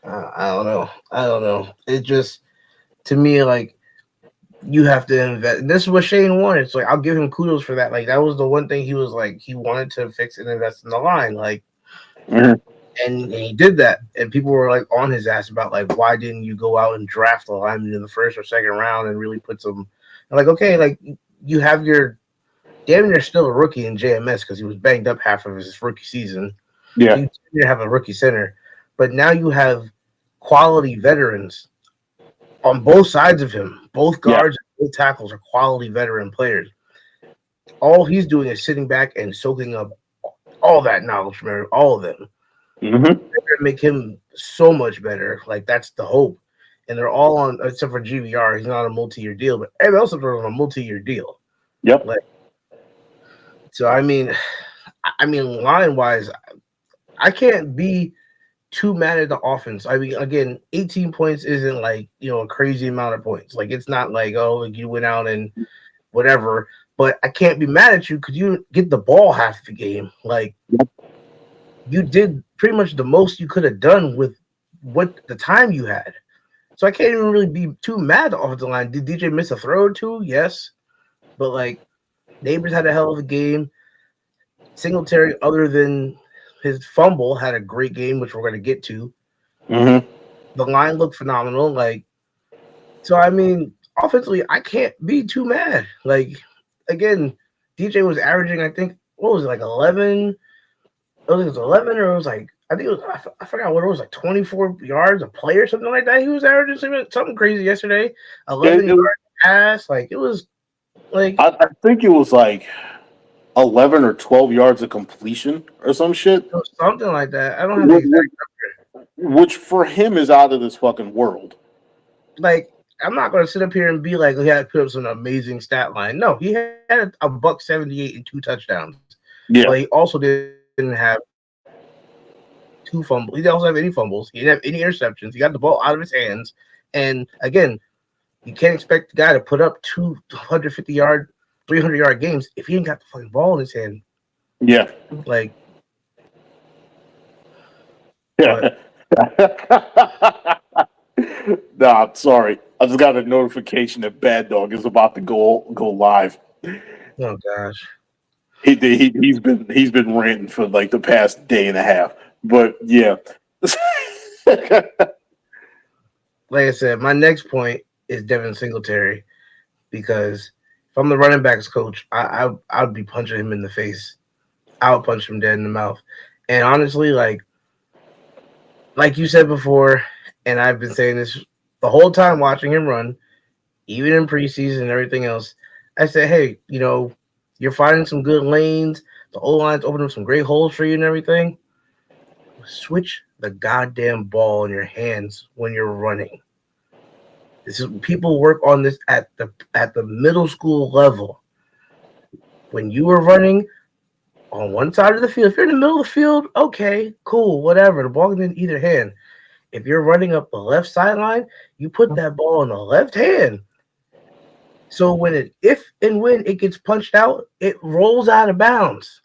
I don't know. It just, to me, like, you have to invest. And this is what Shane wanted. So, like, I'll give him kudos for that. Like, that was the one thing he was like, he wanted to fix and invest in the line. Like, and he did that. And people were like on his ass about like, why didn't you go out and draft a lineman in the first or second round and really put some? I'm like, okay, like, you have your damn near still a rookie in JMS because he was banged up half of his rookie season. Yeah, you have a rookie center, but now you have quality veterans on both sides of him. Both guards and both tackles are quality veteran players. All he's doing is sitting back and soaking up all that knowledge from all of them. They're going to make him so much better. Like, that's the hope. And they're all on, except for GVR, he's not a multi-year deal, but everybody else is on a multi-year deal. Yep. Like, so, I mean, line-wise, I can't be too mad at the offense. I mean, again, 18 points isn't like, a crazy amount of points. Like, it's not like, oh, like you went out and whatever. But I can't be mad at you because you get the ball half the game. Like, you did pretty much the most you could have done with what the time you had. So I can't even really be too mad at the offensive line. Did DJ miss a throw or two? Yes. But, like, Neighbors had a hell of a game. Singletary, other than his fumble, had a great game, which we're going to get to. The line looked phenomenal. Like, so, I mean, offensively, I can't be too mad. Like, again, DJ was averaging, I think, what was it, like 11? It was 11 or it was like, I think it was, I forgot what it was, like 24 yards a play or something like that. He was averaging something crazy yesterday. 11 yards pass. Like, it was like. I think it was like 11 or 12 yards of completion or some shit. Something like that. I don't have the exact number. Which for him is out of this fucking world. Like, I'm not going to sit up here and be like, he had to put up some amazing stat line. No, he had a $178 and 2 touchdowns. Yeah. But he also didn't have 2 fumbles. He didn't also have any fumbles. He didn't have any interceptions. He got the ball out of his hands. And again, you can't expect the guy to put up 250-yard, 300-yard games if he ain't got the fucking ball in his hand. Yeah. Like. Yeah. Nah, I'm sorry. I just got a notification that Bad Dog is about to go live. Oh gosh. He's been ranting for like the past day and a half. But yeah. Like I said, my next point is Devin Singletary, because if I'm the running backs coach, I'd be punching him in the face. I would punch him dead in the mouth. And honestly, like you said before, and I've been saying this the whole time watching him run, even in preseason and everything else, I said, hey, you You're finding some good lanes. The O-line's opening up some great holes for you and everything. Switch the goddamn ball in your hands when you're running. This is people work on this at the middle school level. When you were running on one side of the field, if you're in the middle of the field, okay, cool, whatever. The ball can be in either hand. If you're running up the left sideline, you put that ball in the left hand. So if and when it gets punched out, it rolls out of bounds.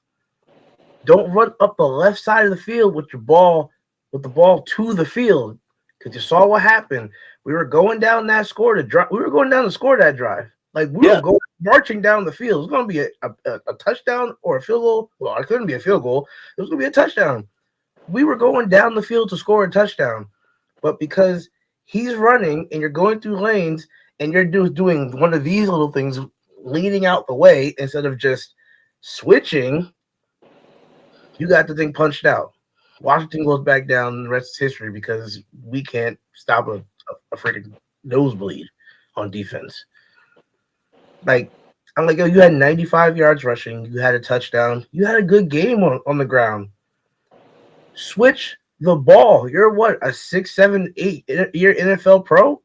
Don't run up the left side of the field with the ball to the field, because you saw what happened. We were going down that score to drive. We were going down to score that drive. Like we were going marching down the field. It was going to be a touchdown or a field goal. Well, it couldn't be a field goal. It was going to be a touchdown. We were going down the field to score a touchdown, but because he's running and you're going through lanes and you're doing one of these little things, leading out the way instead of just switching, you got the thing punched out. Washington goes back down, and the rest is history because we can't stop a freaking nosebleed on defense. Like, I'm like, yo, you had 95 yards rushing. You had a touchdown. You had a good game on the ground. Switch the ball. You're what, a 6, 7, 8-year NFL pro?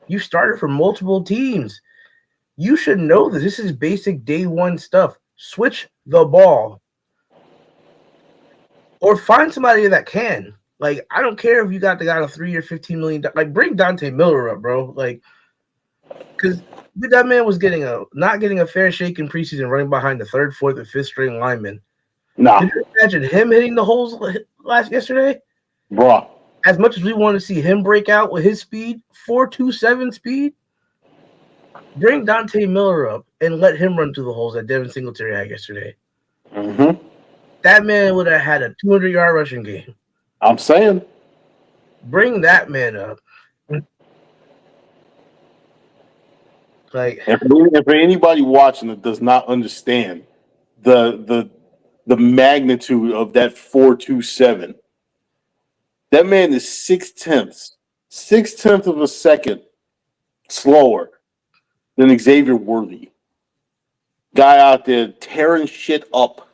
You started for multiple teams. You should know that this is basic day one stuff. Switch the ball. Or find somebody that can. Like, I don't care if you got the guy on a 3-year, $15 million. Like, bring Dante Miller up, bro. Like, because that man was not getting a fair shake in preseason, running behind the 3rd, 4th, and 5th string linemen. Nah. Can you imagine him hitting the holes yesterday? Bro. As much as we want to see him break out with his speed, 4.27 speed, bring Dante Miller up and let him run through the holes that Devin Singletary had yesterday. Mm-hmm. That man would have had a 200-yard rushing game. I'm saying. Bring that man up. Like, and for anybody watching that does not understand the magnitude of that 4.27, that man is 6/10 of a second slower than Xavier Worthy. Guy out there tearing shit up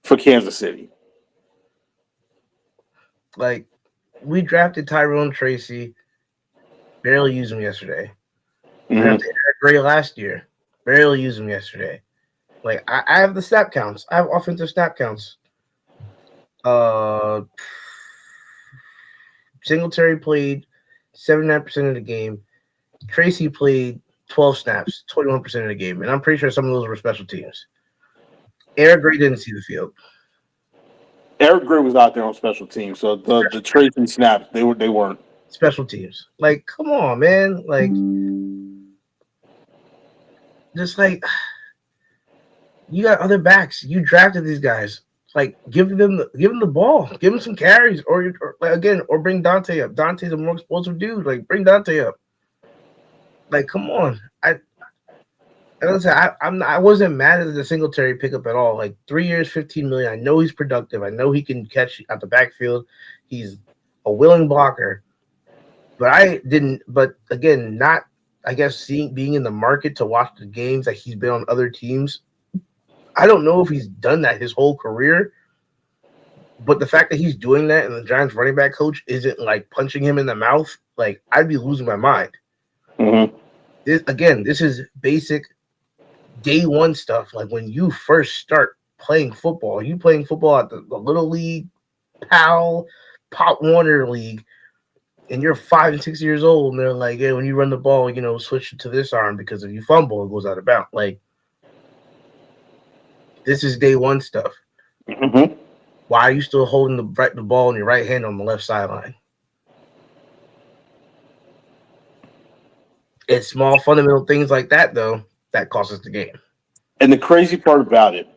for Kansas City. Like, we drafted Tyrone Tracy, barely used him yesterday. Mm-hmm. Drafted Eric Gray last year, barely used him yesterday. Like, I have the snap counts. I have offensive snap counts. Singletary played 79% of the game. Tracy played 12 snaps, 21% of the game. And I'm pretty sure some of those were special teams. Eric Gray didn't see the field. Eric Gray was out there on special teams, so the Tracy snaps, they weren't. Special teams. Like, come on, man. Like, just like, you got other backs. You drafted these guys. Like, give them the ball. Give them some carries, or bring Dante up. Dante's a more explosive dude. Like, bring Dante up. Like, come on. I wasn't mad at the Singletary pickup at all. Like, 3 years, $15 million. I know he's productive. I know he can catch out the backfield. He's a willing blocker. But again, not, I guess, being in the market to watch the games that he's been on other teams. I don't know if he's done that his whole career. But the fact that he's doing that and the Giants running back coach isn't like punching him in the mouth, like, I'd be losing my mind. Mm-hmm. This is basic day one stuff. Like, when you first start playing football, you playing football at the Little League, PAL, Pop Warner League, and you're 5 and 6 years old, and they're like, hey, when you run the ball, switch it to this arm because if you fumble, it goes out of bounds. Like, this is day one stuff. Mm-hmm. Why are you still holding the ball in your right hand on the left sideline? It's small fundamental things like that, though, that cost us the game. And the crazy part about it,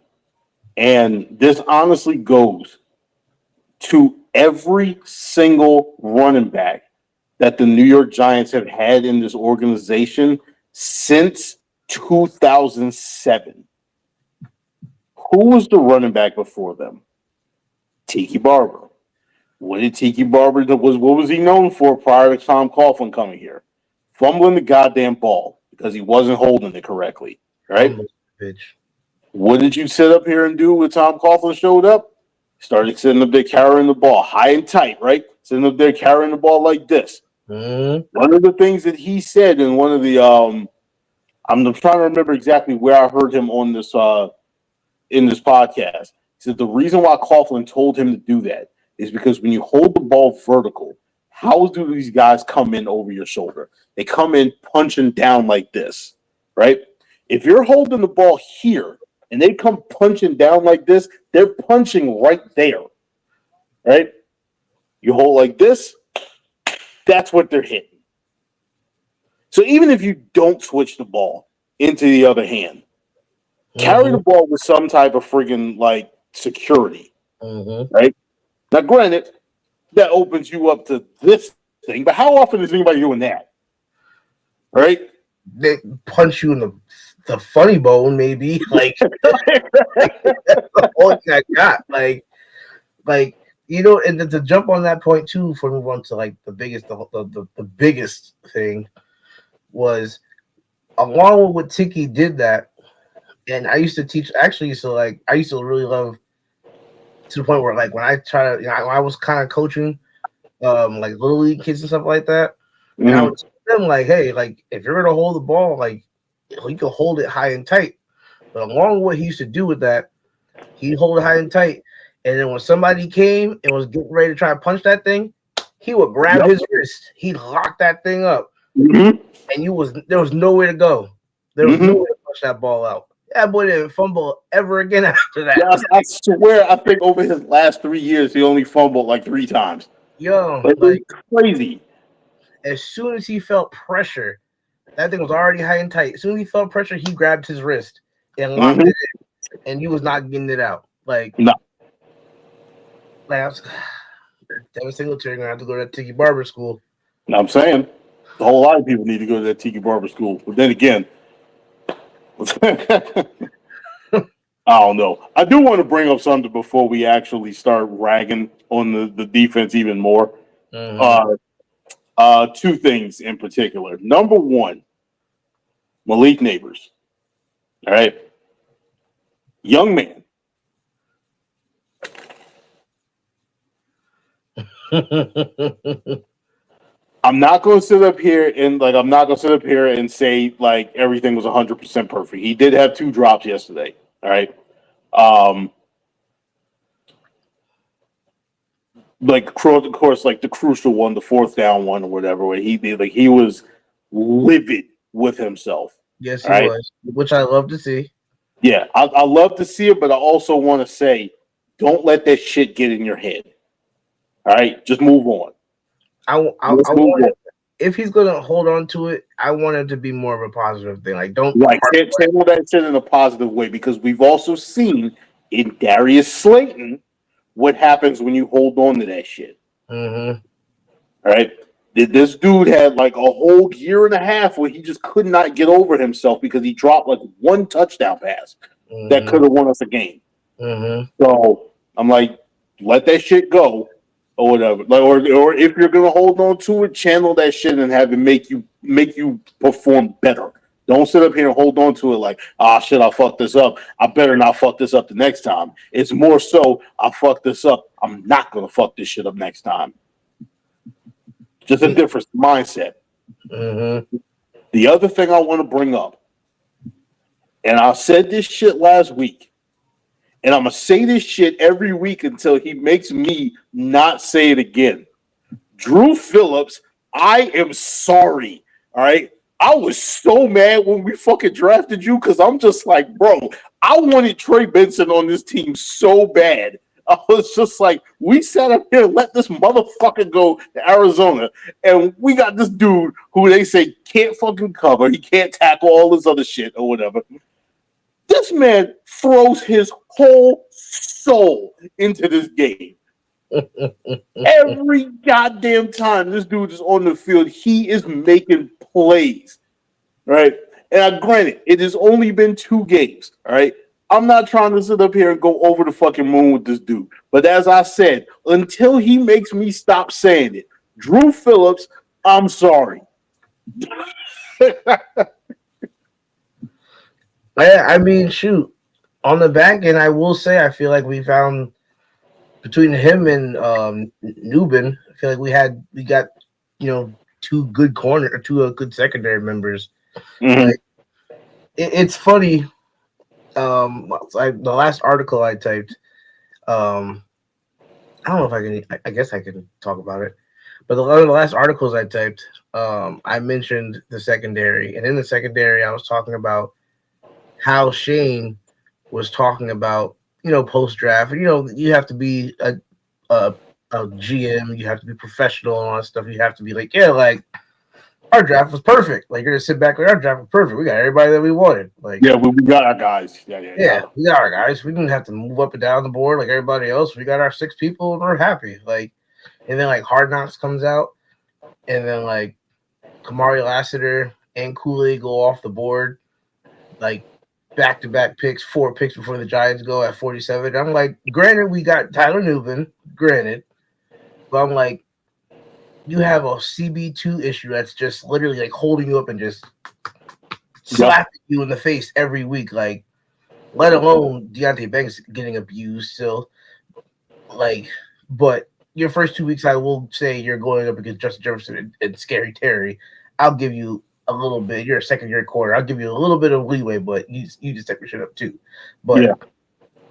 and this honestly goes to every single running back that the New York Giants have had in this organization since 2007. Who was the running back before them? Tiki Barber. What did Tiki Barber do? What was he known for prior to Tom Coughlin coming here? Fumbling the goddamn ball because he wasn't holding it correctly, right? pitch. What did you sit up here and do when Tom Coughlin showed up? Started sitting up there carrying the ball high and tight, right? Sitting up there carrying the ball like this. Mm-hmm. One of the things that he said in one of the I'm trying to remember exactly where I heard him on this in this podcast. He said the reason why Coughlin told him to do that is because when you hold the ball vertical, how do these guys come in over your shoulder? They come in punching down like this, right? If you're holding the ball here and they come punching down like this, they're punching right there, right? You hold like this, that's what they're hitting. So even if you don't switch the ball into the other hand, carry the ball with some type of friggin' like security, right? Now, granted, that opens you up to this thing, but how often is anybody doing that? Right? They punch you in the funny bone, maybe. Like that's the only thing I got. Like you know, and to jump on that point too, before we move on to like the biggest thing was along with what Tiki did that, and I used to teach actually, so like I used to really love to the point where like when I try to, you know, I was kind of coaching like little league kids and stuff like that, and I would tell them like, hey, like if you're gonna hold the ball, like you can hold it high and tight. But along with what he used to do with that, he'd hold it high and tight, and then when somebody came and was getting ready to try to punch that thing, he would grab his wrist, he'd lock that thing up, and there was nowhere to go. There was no way to push that ball out. That boy didn't fumble ever again after that. Yes, I swear, I think over his last 3 years, he only fumbled like 3 times. Yo, like crazy. As soon as he felt pressure, that thing was already high and tight. As soon as he felt pressure, he grabbed his wrist and locked it in, and he was not getting it out. Like, no. Like I was, Devin Singletary gonna have to go to that Tiki Barber school. No, I'm saying a whole lot of people need to go to that Tiki Barber school. But then again, I don't know. I do want to bring up something before we actually start ragging on the defense even more. 2 things in particular. Number one, Malik Neighbors. All right. Young man. I'm not going to sit up here and say like everything was 100% perfect. He did have 2 drops yesterday. All right. Like of course, like the crucial one, the 4th down one or whatever, where he was livid with himself. Yes, he was, which I love to see. Yeah, I love to see it, but I also want to say, don't let that shit get in your head. All right, just move on. I want it, if he's gonna hold on to it, I want it to be more of a positive thing. Like don't channel that shit in a positive way, because we've also seen in Darius Slayton what happens when you hold on to that shit. All right, this dude had like a whole year and a half where he just could not get over himself because he dropped like 1 touchdown pass that could have won us a game. So I'm like, let that shit go. Or whatever, like, or if you're gonna hold on to it, channel that shit and have it make you perform better. Don't sit up here and hold on to it like, shit, I fucked this up. I better not fuck this up the next time. It's more so, I fucked this up. I'm not gonna fuck this shit up next time. Just a different mindset. The other thing I want to bring up, and I said this shit last week, and I'm going to say this shit every week until he makes me not say it again. Drew Phillips, I am sorry. All right. I was so mad when we fucking drafted you because I'm just like, bro, I wanted Trey Benson on this team so bad. I was just like, we sat up here and let this motherfucker go to Arizona, and we got this dude who they say can't fucking cover. He can't tackle all this other shit or whatever. This man throws his whole soul into this game. Every goddamn time this dude is on the field, he is making plays, right? And granted, it has only been 2 games, all right? I'm not trying to sit up here and go over the fucking moon with this dude. But as I said, until he makes me stop saying it, Drew Phillips, I'm sorry. I mean, shoot. On the back end, I will say I feel like we found between him and Newbin. I feel like we got two good corner or two good secondary members. Mm-hmm. Like it's funny. The last article I typed. Um, I don't know if I can. I guess I can talk about it. But one of the last articles I typed, I mentioned the secondary, and in the secondary, I was talking about how Shane was talking about post draft. You have to be a GM, you have to be professional and all that stuff. You have to be like, yeah, like our draft was perfect. Like you're gonna sit back like our draft was perfect. We got everybody that we wanted. Like Yeah, we got our guys. Yeah. we got our guys. We didn't have to move up and down the board like everybody else. We got our 6 people and we're happy. Like, and then like Hard Knocks comes out, and then like Kamari Lassiter and Kool-Aid go off the board, like back-to-back picks, 4 picks before the Giants go at 47. I'm like, granted, we got Tyler Newbin, granted, but I'm like, you have a CB2 issue that's just literally like holding you up and just slapping you in the face every week. Like, let alone Deontay Banks getting abused still. Like, but your first 2 weeks, I will say you're going up against Justin Jefferson and Scary Terry. I'll give you a little bit. You're a second-year quarter. I'll give you a little bit of leeway, but you just step your shit up too. But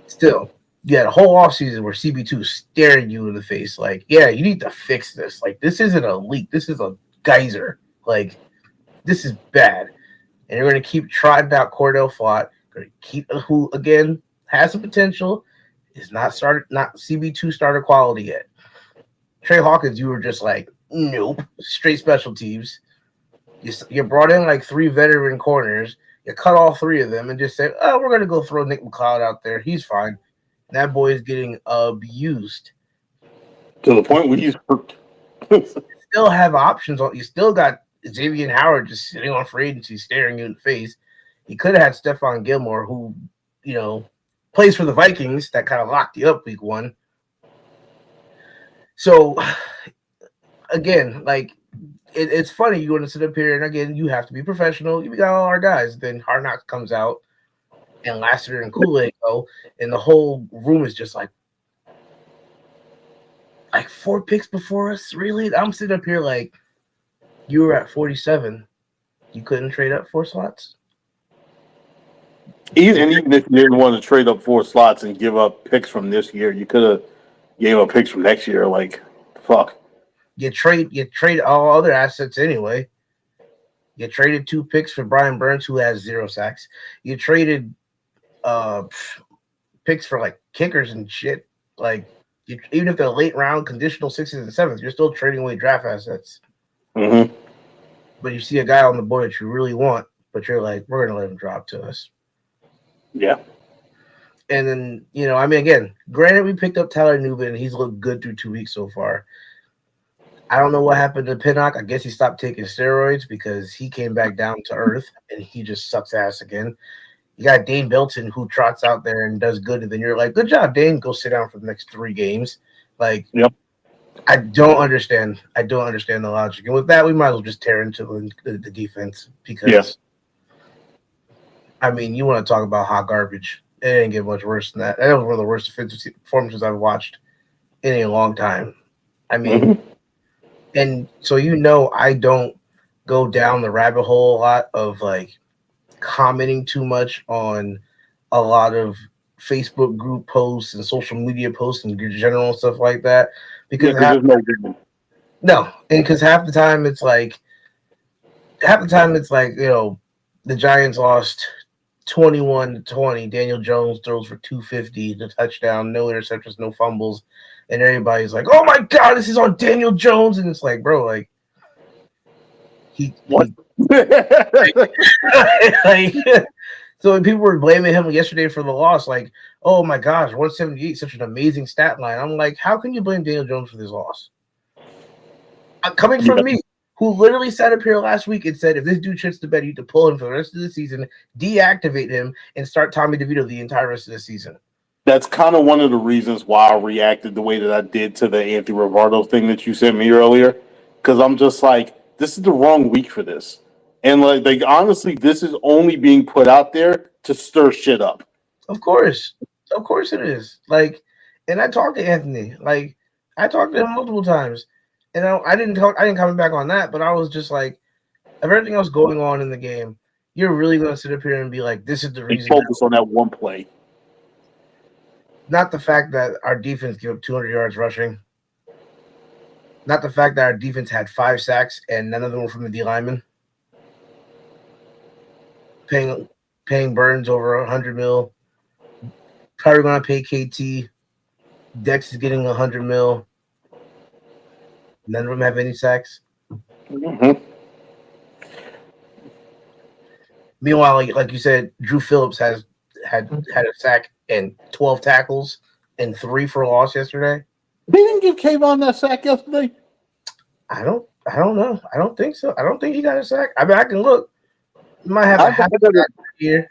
still, you had a whole offseason where CB2 is staring you in the face. Like, yeah, you need to fix this. Like, this isn't a leak. This is a geyser. Like, this is bad. And you're going to keep trotting out Cordell Flott. Going to keep who again has some potential. Is not CB2 starter quality yet. Trey Hawkins, you were just like, nope, straight special teams. You brought in like 3 veteran corners. You cut all 3 of them and just said, oh, we're going to go throw Nick McLeod out there. He's fine. And that boy is getting abused. To the point where he's hurt. You still have options. You still got Xavier Howard just sitting on free agency staring you in the face. You could have had Stephon Gilmore, who, plays for the Vikings. That kind of locked you up week 1. So, again, like, it's funny. You want to sit up here, and again, you have to be professional. We got all our guys. Then Hard Knocks comes out, and Lassiter and Kool-Aid go, and the whole room is just like 4 picks before us? Really? I'm sitting up here like, you were at 47. You couldn't trade up 4 slots? Even if you didn't want to trade up 4 slots and give up picks from this year, you could have gave up picks from next year. Like, fuck. You trade all other assets anyway. You traded 2 picks for Brian Burns, who has 0 sacks. You traded picks for like kickers and shit. Like, even if they're late round conditional 6th and 7th, you're still trading away draft assets. Mm-hmm. But you see a guy on the board that you really want, but you're like, we're gonna let him drop to us. Yeah. And then, again, granted, we picked up Tyler Newbin, and he's looked good through 2 weeks so far. I don't know what happened to Pinnock. I guess he stopped taking steroids because he came back down to earth, and he just sucks ass again. You got Dane Belton, who trots out there and does good, and then you're like, good job, Dane. Go sit down for the next 3 games. Like, yep. I don't understand the logic. And with that, we might as well just tear into the defense because, I mean, you want to talk about hot garbage. It didn't get much worse than that. That was one of the worst defensive performances I've watched in a long time. I mean, and so I don't go down the rabbit hole a lot of like commenting too much on a lot of Facebook group posts and social media posts and general stuff like that because half the time it's like the Giants lost 21-20. Daniel Jones throws for 250, the touchdown, no interceptions, no fumbles, and everybody's like, "Oh my God, this is on Daniel Jones!" And it's like, bro, like what? So when people were blaming him yesterday for the loss, like, "Oh my gosh, 178, such an amazing stat line." I'm like, how can you blame Daniel Jones for this loss? Coming from me, who literally sat up here last week and said, if this dude shits the bed, you need to pull him for the rest of the season, deactivate him, and start Tommy DeVito the entire rest of the season. That's kind of one of the reasons why I reacted the way that I did to the Anthony Rivardo thing that you sent me earlier. Because I'm just like, this is the wrong week for this. And like honestly, this is only being put out there to stir shit up. Of course it is. Like, and I talked to Anthony. Like, I talked to him multiple times, and I didn't comment back on that. But I was just like, of everything else going on in the game, you're really going to sit up here and be like, this is the reason. Focus on that one play. Not the fact that our defense gave up 200 yards rushing. Not the fact that our defense had 5 sacks and none of them were from the D linemen. Paying Burns over $100 million. Probably going to pay KT. Dex is getting $100 million. None of them have any sacks. Mm-hmm. Meanwhile, like you said, Drew Phillips had a sack and 12 tackles and 3 for a loss yesterday. They didn't give Kayvon that sack yesterday. I don't know. I don't think so. I don't think he got a sack. I mean, I can look. He might have a half sack here.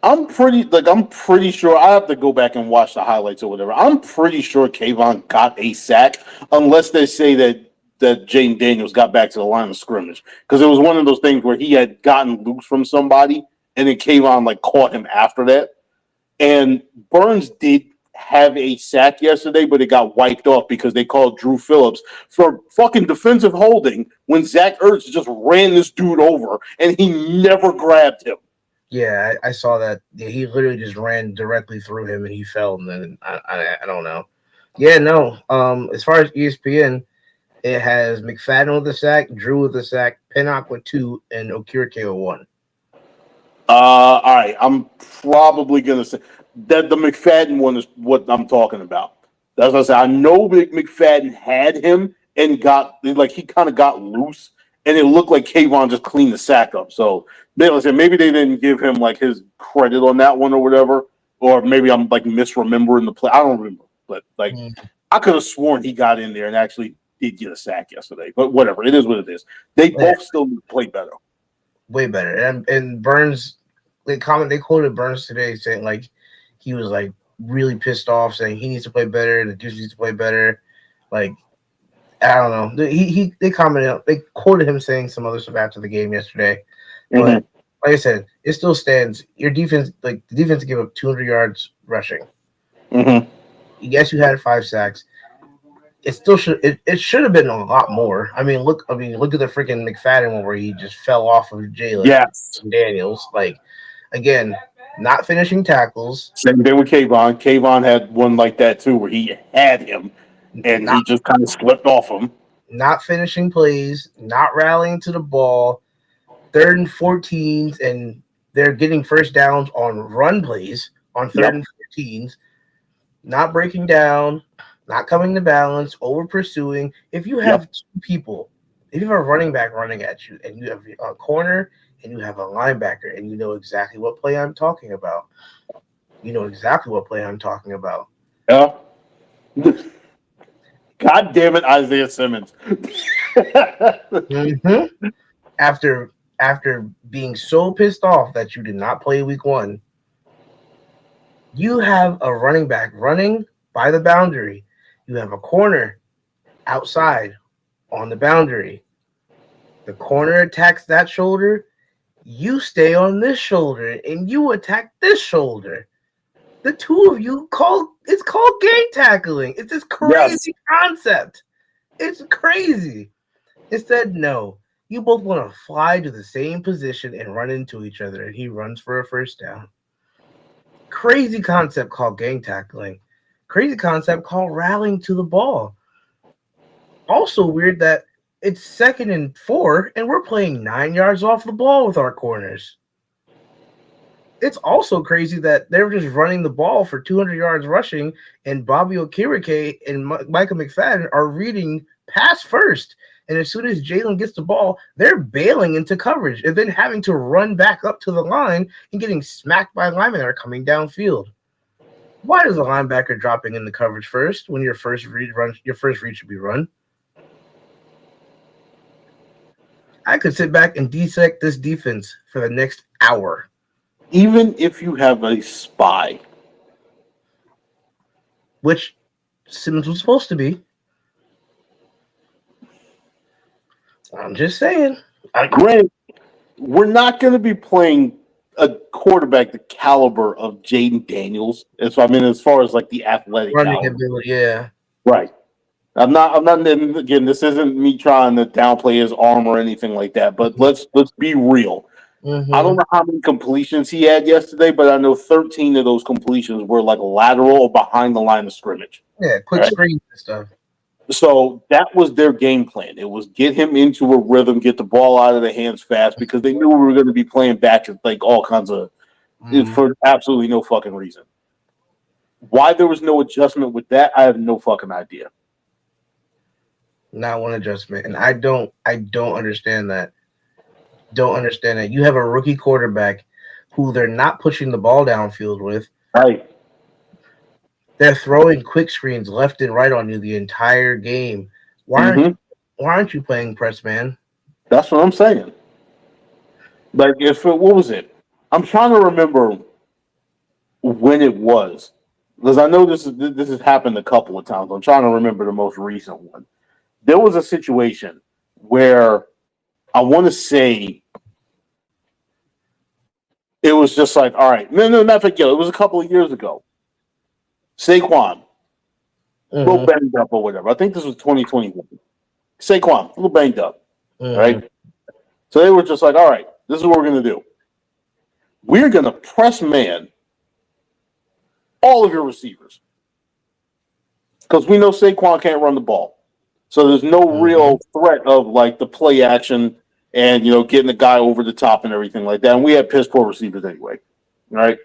I'm pretty sure. I have to go back and watch the highlights or whatever. I'm pretty sure Kayvon got a sack, unless they say that Jaden Daniels got back to the line of scrimmage, because it was one of those things where he had gotten loose from somebody and then Kayvon like caught him after that. And Burns did have a sack yesterday, but it got wiped off because they called Drew Phillips for fucking defensive holding when Zach Ertz just ran this dude over and he never grabbed him. Yeah, I saw that. Yeah, he literally just ran directly through him and he fell. And then I don't know. Yeah, no. As far as ESPN, it has McFadden with the sack, Drew with the sack, Pinnock with 2, and Okereke with 1. All right, I'm probably gonna say that the McFadden one is what I'm talking about. That's what I said. I know McFadden had him and he kind of got loose, and it looked like Kayvon just cleaned the sack up. So maybe they didn't give him like his credit on that one or whatever, or maybe I'm like misremembering the play. I don't remember, but I could have sworn he got in there and actually did get a sack yesterday. But whatever, it is what it is. They both still play better. Way better. And Burns, they quoted Burns today saying like he was like really pissed off, saying he needs to play better, the dudes needs to play better. Like, I don't know. They quoted him saying some other stuff after the game yesterday. Mm-hmm. But like I said, it still stands. Your defense, the defense gave up 200 yards rushing. Mm-hmm. Yes, you had 5 sacks. It still should have been a lot more. I mean, look at the freaking McFadden one where he just fell off of Jalen Daniels. Like, again, not finishing tackles. Same thing with Kayvon. Kayvon had one like that too, where he had him and he just kind of slipped off him. Not finishing plays, not rallying to the ball. 3rd and 14s, and they're getting first downs on run plays on 3rd and 14s. Not breaking down. Not coming to balance, over pursuing. If you have 2 people, if you have a running back running at you, and you have a corner and you have a linebacker, and you know exactly what play I'm talking about. Yeah. God damn it, Isaiah Simmons. Mm-hmm. After being so pissed off that you did not play week 1, you have a running back running by the boundary. You have a corner outside on the boundary. The corner attacks that shoulder. You stay on this shoulder and you attack this shoulder. The 2 of you it's called gang tackling. It's this crazy concept. It's crazy. Instead, no. You both want to fly to the same position and run into each other, and he runs for a first down. Crazy concept called gang tackling. Crazy concept called rallying to the ball. Also weird that it's 2nd and 4, and we're playing 9 yards off the ball with our corners. It's also crazy that they're just running the ball for 200 yards rushing, and Bobby Okereke and Michael McFadden are reading pass first. And as soon as Jalen gets the ball, they're bailing into coverage and then having to run back up to the line and getting smacked by linemen that are coming downfield. Why is a linebacker dropping in the coverage first when your first read should be run? I could sit back and dissect this defense for the next hour. Even if you have a spy. Which Simmons was supposed to be. I'm just saying. Granted, we're not going to be playing a quarterback the caliber of Jaden Daniels. And so I mean, as far as like the athletic Running caliber. ability, yeah. Right. I'm not again, this isn't me trying to downplay his arm or anything like that, but let's be real. Mm-hmm. I don't know how many completions he had yesterday, but I know 13 of those completions were like lateral or behind the line of scrimmage. Yeah, quick screens and stuff. So that was their game plan. It was get him into a rhythm, get the ball out of the hands fast, because they knew we were going to be playing back at like all kinds of for absolutely no fucking reason. Why there was no adjustment with that, I have no fucking idea. Not one adjustment, and I don't understand that. Don't understand that. You have a rookie quarterback who they're not pushing the ball downfield with. Right. They're throwing quick screens left and right on you the entire game. Why aren't you playing press man? That's what I'm saying. Like, what was it? I'm trying to remember when it was, because I know this has happened a couple of times. I'm trying to remember the most recent one. There was a situation where I want to say it was just like, all right, no, not for Gil. It was a couple of years ago. Saquon, a little banged up or whatever. I think this was 2021. Saquon, a little banged up, right? So they were just like, all right, this is what we're going to do. We're going to press man all of your receivers because we know Saquon can't run the ball. So there's no real threat of like the play action and, you know, getting the guy over the top and everything like that. And we had piss poor receivers anyway, right?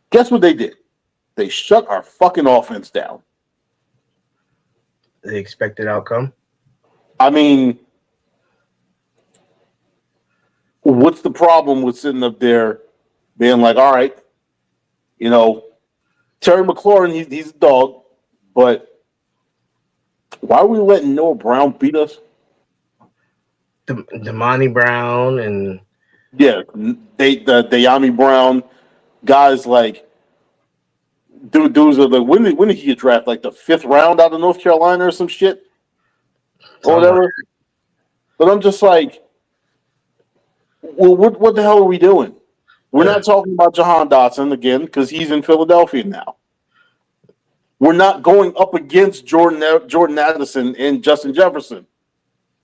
Guess what they did? They shut our fucking offense down. The expected outcome. I mean, what's the problem with sitting up there being like, all right, you know, Terry McLaurin, he's a dog, but why are we letting Noah Brown beat us? Damani Brown and the Dyami Brown guys like dudes are like when did he get drafted? Like the 5th round out of North Carolina or some shit or whatever. But I'm just like, well, what the hell are we doing? We're not talking about Jahan Dotson again because he's in Philadelphia now. We're not going up against Jordan Addison and Justin Jefferson.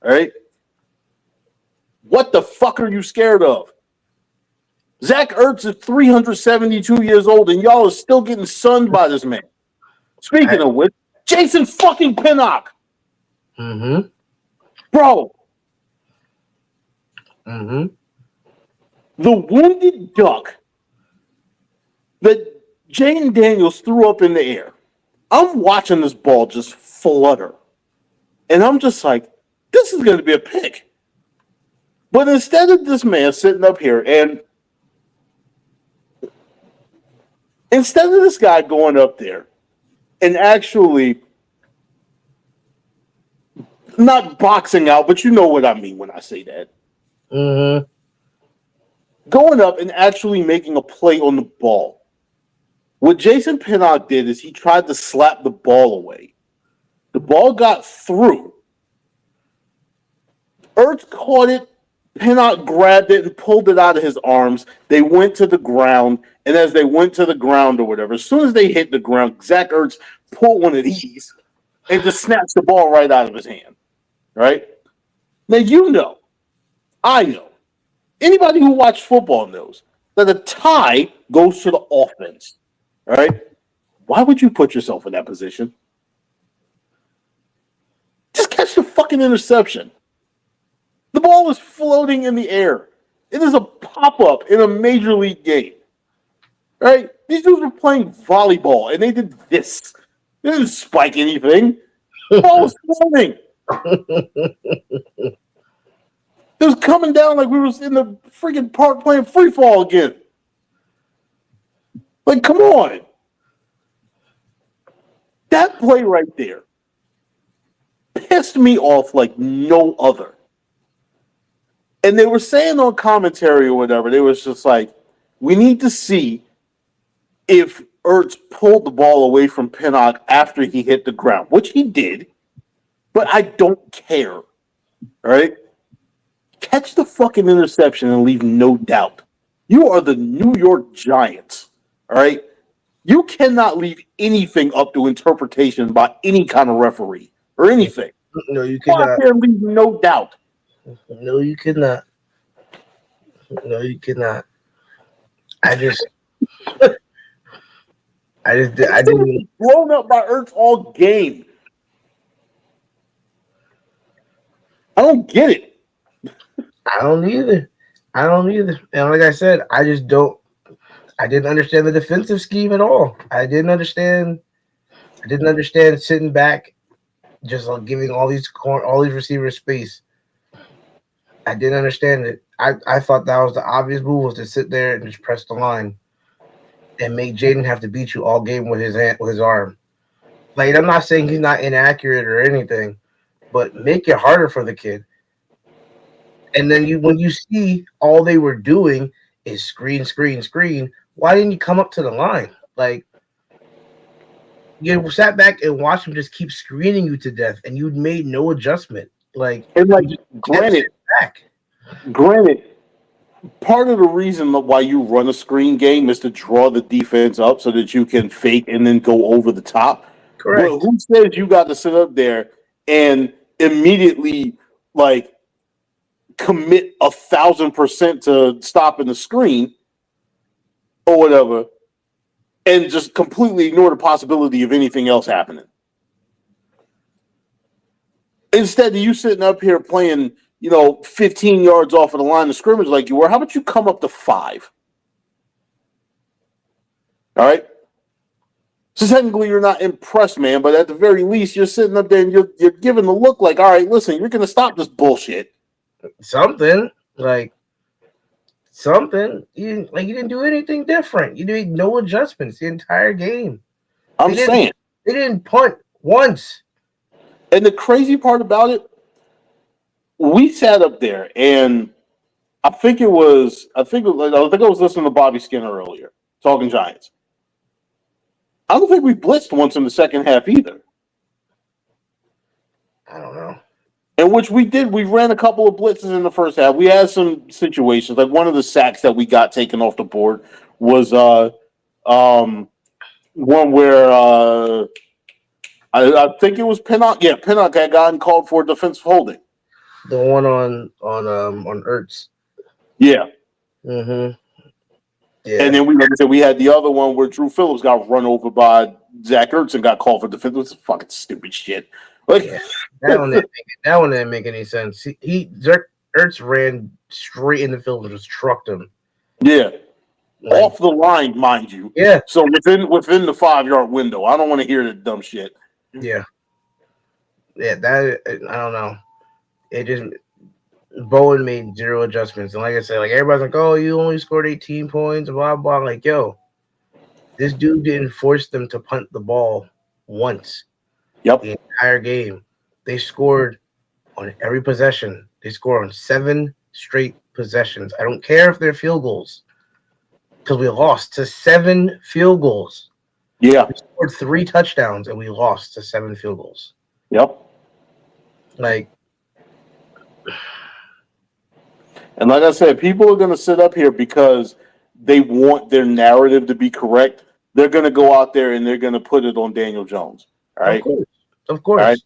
All right? What the fuck are you scared of? Zach Ertz is 372 years old, and y'all are still getting sunned by this man. Speaking of which, Jason fucking Pinnock. Bro. The wounded duck that Jaden Daniels threw up in the air. I'm watching this ball just flutter. And I'm just like, this is going to be a pick. But instead of this man sitting up here and instead of this guy going up there and actually not boxing out, but you know what I mean when I say that. Going up and actually making a play on the ball. What Jason Pinnock did is he tried to slap the ball away. The ball got through. Ertz caught it. Pinnock grabbed it and pulled it out of his arms. They went to the ground, and as they went to the ground or whatever, as soon as they hit the ground, Zach Ertz pulled one of these and just snatched the ball right out of his hand. Right? Now, you know, I know, anybody who watched football knows that a tie goes to the offense. All right? Why would you put yourself in that position? Just catch the fucking interception. The ball is floating in the air. It is a pop-up in a major league game. All right? These dudes were playing volleyball, and they did this. They didn't spike anything. The ball was floating. It was coming down like we was in the freaking park playing free fall again. Like, come on. That play right there pissed me off like no other. And they were saying on commentary or whatever, they was just like, we need to see if Ertz pulled the ball away from Pinnock after he hit the ground, which he did, but I don't care. All right? catch the fucking interception and leave no doubt. You are the New York Giants, all right? You cannot leave anything up to interpretation by any kind of referee or anything. No, you Go out cannot. there and leave no doubt. No, you cannot. No, you cannot. I didn't. Blown up by Ertz all game. I don't get it. I don't either. And like I said, I just don't. I didn't understand the defensive scheme at all. I didn't understand sitting back, just like giving all these receivers space. I didn't understand it. I thought that was the obvious move, was to sit there and just press the line and make Jaden have to beat you all game with his arm. Like, I'm not saying he's not inaccurate or anything, but make it harder for the kid. And then when you see all they were doing is screen, why didn't you come up to the line? Like, you sat back and watched him just keep screening you to death, and you made no adjustment. Like, and like, granted, part of the reason why you run a screen game is to draw the defense up so that you can fake and then go over the top. Correct. But who says you got to sit up there and immediately like commit 1,000% to stopping the screen or whatever, and just completely ignore the possibility of anything else happening? Instead of you sitting up here playing, 15 yards off of the line of scrimmage like you were, how about you come up to 5? All right? So technically you're not impressed, man, but at the very least you're sitting up there and you're giving the look like, all right, listen, you're going to stop this bullshit. Something. You didn't do anything different. You made no adjustments the entire game. I'm saying. They didn't punt once. And the crazy part about it, we sat up there, and I think I was listening to Bobby Skinner earlier, talking Giants. I don't think we blitzed once in the second half either. I don't know. And which we did. We ran a couple of blitzes in the first half. We had some situations, like one of the sacks that we got taken off the board was one where I think it was Pinnock. Yeah, Pinnock had gotten called for defensive holding. The one on Ertz. Yeah. Mm-hmm. Yeah. And then we had the other one where Drew Phillips got run over by Zach Ertz and got called for defense. It was fucking stupid shit. Like, yeah. That one didn't make any sense. Ertz ran straight in the field and just trucked him. Yeah. Off the line, mind you. Yeah. So within the 5-yard window. I don't want to hear that dumb shit. Yeah. Yeah, that I don't know. It just Bowen made zero adjustments. And like I said, like everybody's like, oh, you only scored 18 points, blah blah. I'm like, yo, this dude didn't force them to punt the ball once. Yep. The entire game. They scored on every possession. They scored on 7 straight possessions. I don't care if they're field goals. Because we lost to 7 field goals. Yeah. We scored 3 touchdowns and we lost to 7 field goals. Yep. Like, and like I said, people are going to sit up here because they want their narrative to be correct. They're going to go out there and they're going to put it on Daniel Jones. All right. Of course. All right?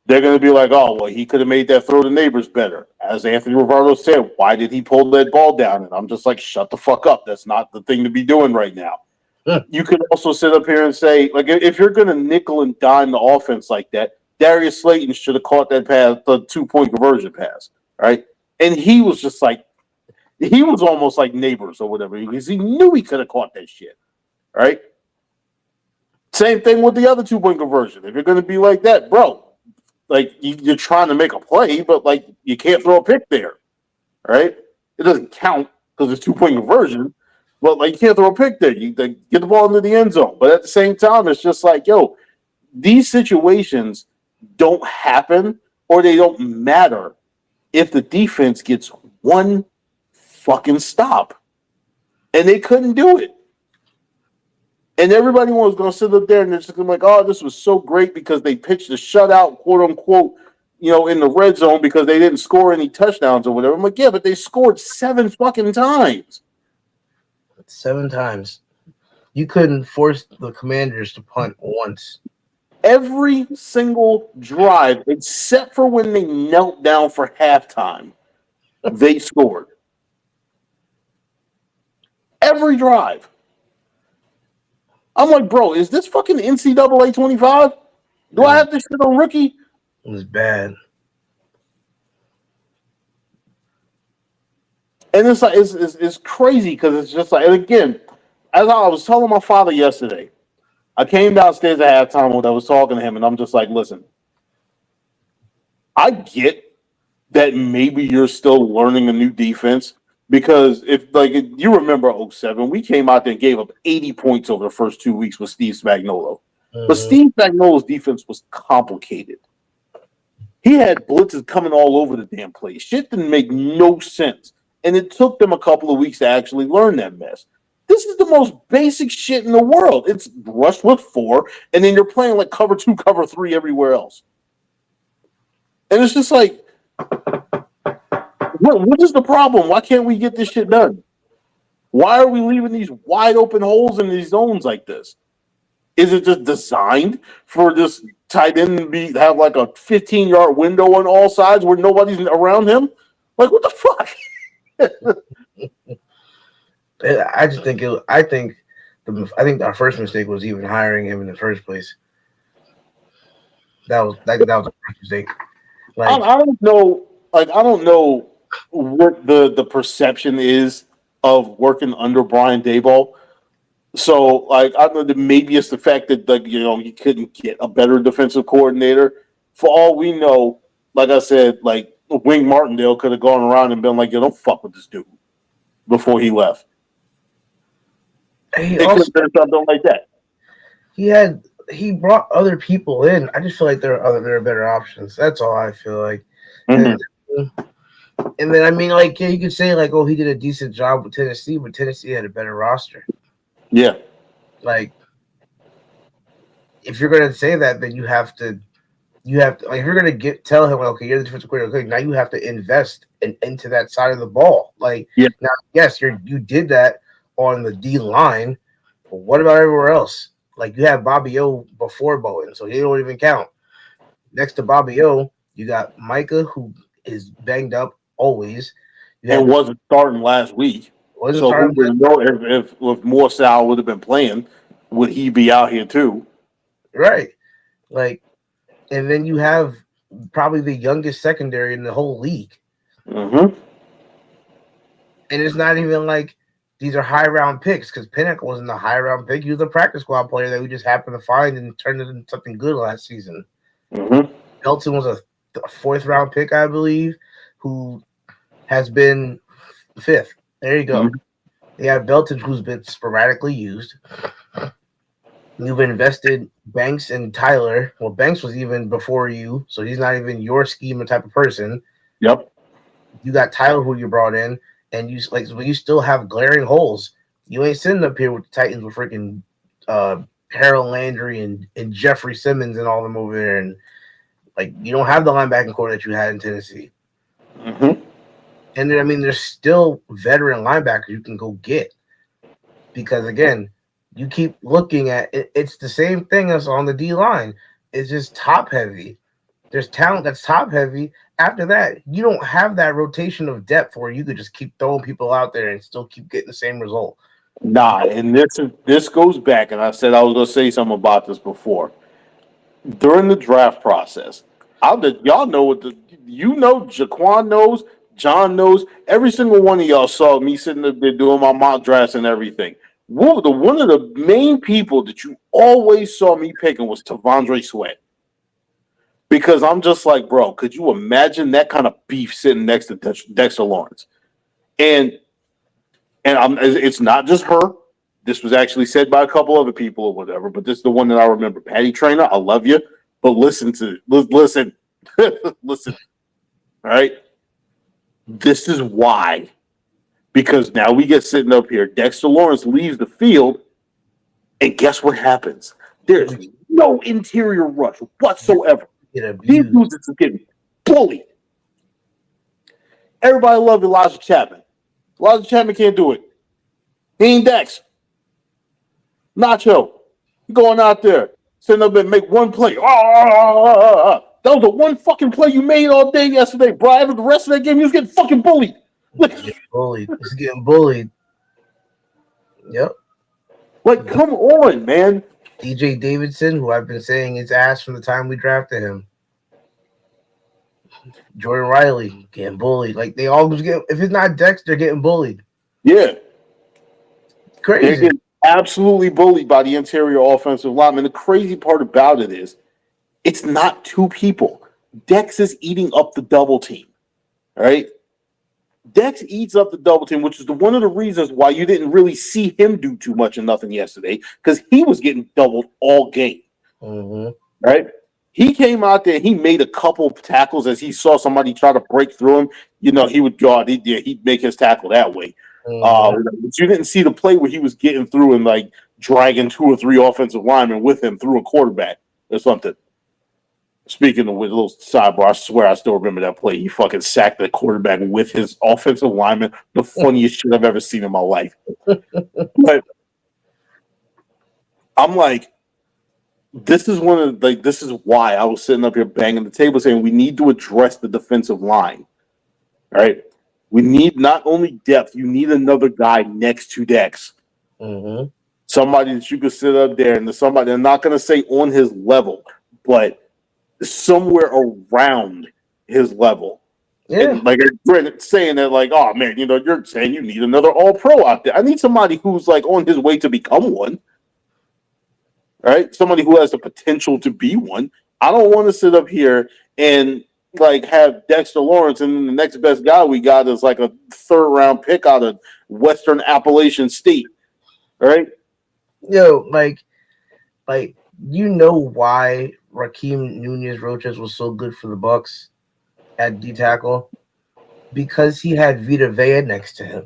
They're going to be like, oh, well, he could have made that throw to Neighbors better. As Anthony Rivardo said, why did he pull that ball down? And I'm just like, shut the fuck up. That's not the thing to be doing right now. You could also sit up here and say, like, if you're going to nickel and dime the offense like that, Darius Slayton should have caught that pass, the 2-point conversion pass, right? And he was just like, he was almost like Neighbors or whatever, because he knew he could have caught that shit, right? Same thing with the other 2-point conversion. If you're going to be like that, bro, like you're trying to make a play, but like you can't throw a pick there, right? It doesn't count because it's 2-point conversion, but like you can't throw a pick there. You get the ball into the end zone, but at the same time, it's just like, yo, these situations don't happen or they don't matter if the defense gets one fucking stop, and they couldn't do it. And everybody was going to sit up there and they're just going to be like, oh, this was so great because they pitched a shutout, quote unquote, in the red zone because they didn't score any touchdowns or whatever. I'm like, yeah, but they scored 7 fucking times. 7 times. You couldn't force the Commanders to punt once. Every single drive, except for when they knelt down for halftime, they scored. Every drive. I'm like, bro, is this fucking NCAA 25? Do I have this shit on rookie? It was bad. And it's like it's crazy because it's just like, and again, as I was telling my father yesterday, I came downstairs at halftime when I was talking to him, and I'm just like, listen, I get that maybe you're still learning a new defense because if you remember 07, we came out there and gave up 80 points over the first 2 weeks with Steve Spagnuolo. Mm-hmm. But Steve Spagnuolo's defense was complicated. He had blitzes coming all over the damn place. Shit didn't make no sense. And it took them a couple of weeks to actually learn that mess. This is the most basic shit in the world. It's rush with 4, and then you're playing like cover 2, cover 3 everywhere else. And it's just like, what is the problem? Why can't we get this shit done? Why are we leaving these wide open holes in these zones like this? Is it just designed for this tight end to have like a 15-yard window on all sides where nobody's around him? Like, what the fuck? I just think I think our first mistake was even hiring him in the first place. That was the first mistake. Like, I don't know. Like, I don't know what the perception is of working under Brian Daboll. So, like, I know that maybe it's the fact that you couldn't get a better defensive coordinator. For all we know, like I said, like Wink Martindale could have gone around and been like, "Yo, don't fuck with this dude," before he left. He could have done something like that. He brought other people in. I just feel like there are better options. That's all I feel like. Mm-hmm. And then I mean, like, yeah, you could say like, oh, he did a decent job with Tennessee, but Tennessee had a better roster. Yeah. Like, if you're gonna say that, then you have to like, if you're gonna tell him, okay, you're the defensive coordinator, okay, now you have to invest into that side of the ball. Like, yeah. Now, yes, you did that on the D line, but what about everywhere else? Like, you have Bobby O before Bowen, so he don't even count. Next to Bobby O, you got Micah, who is banged up always. And wasn't starting last week. So who would know if Morsal would have been playing, would he be out here too? Right. Like, and then you have probably the youngest secondary in the whole league. Mm-hmm. And it's not even like these are high round picks, because Pinnacle wasn't a high round pick. He was a practice squad player that we just happened to find and turned it into something good last season. Mm-hmm. Elton was a 4th round pick, I believe, who has been 5th. There you go. Mm-hmm. They have Belton, who's been sporadically used. You've invested Banks and Tyler. Well, Banks was even before you, so he's not even your schema type of person. Yep. You got Tyler, who you brought in, and you still have glaring holes. You ain't sitting up here with the Titans with freaking Harold Landry and Jeffrey Simmons and all them over there, and like, you don't have the linebacking core that you had in Tennessee. Mm-hmm. And then, I mean, there's still veteran linebackers you can go get, because again, you keep looking at it, it's the same thing as on the D line. It's just top heavy. There's talent that's top heavy. After that, you don't have that rotation of depth where you could just keep throwing people out there and still keep getting the same result. Nah, and this goes back, and I said I was going to say something about this before. During the draft process, y'all know Jaquan knows, John knows, every single one of y'all saw me sitting up there doing my mock drafts and everything. One of the main people that you always saw me picking was T'Vondre Sweat. Because I'm just like, bro, could you imagine that kind of beef sitting next to Dexter Lawrence? And it's not just her. This was actually said by a couple other people or whatever, but this is the one that I remember. Patty Traynor, I love you, but listen. Listen. All right? This is why. Because now we get sitting up here. Dexter Lawrence leaves the field, and guess what happens? There's no interior rush whatsoever. These dudes are getting bullied. Everybody loved Elijah Chapman. Elijah Chapman can't do it. He ain't Dex. Nacho, going out there, sitting up and make one play. That was the one fucking play you made all day yesterday, Brian. The rest of that game, you was getting fucking bullied. Bullied. He's getting bullied. Yep. Like, come on, man. DJ Davidson, who I've been saying his ass from the time we drafted him. Jordan Riley getting bullied. Like, they all just get, if it's not Dex, they're getting bullied. Yeah. Crazy. They're getting absolutely bullied by the interior offensive lineman. The crazy part about it is it's not two people. Dex is eating up the double team. All right. Dex eats up the double team, which is one of the reasons why you didn't really see him do too much of nothing yesterday, because he was getting doubled all game. Mm-hmm. Right? He came out there, he made a couple tackles as he saw somebody try to break through him. You know, he would go out, he'd make his tackle that way. Mm-hmm. But you didn't see the play where he was getting through and like dragging 2 or 3 offensive linemen with him through a quarterback or something. Speaking of with a little sidebar, I swear I still remember that play. He fucking sacked the quarterback with his offensive lineman. The funniest shit I've ever seen in my life. But I'm like, this is why I was sitting up here banging the table saying we need to address the defensive line. All right. We need not only depth, you need another guy next to Dex. Mm-hmm. Somebody that you could sit up there and somebody, I'm not going to say on his level, but somewhere around his level. Yeah. And like saying that, like, oh man, you're saying you need another all-pro out there. I need somebody who's like on his way to become one. Right? Somebody who has the potential to be one. I don't want to sit up here and like have Dexter Lawrence and the next best guy we got is like a 3rd-round pick out of Western Appalachian State. Right? Yo, like you know why Raheem Nunez-Roches was so good for the Bucs at D tackle? Because he had Vita Vea next to him.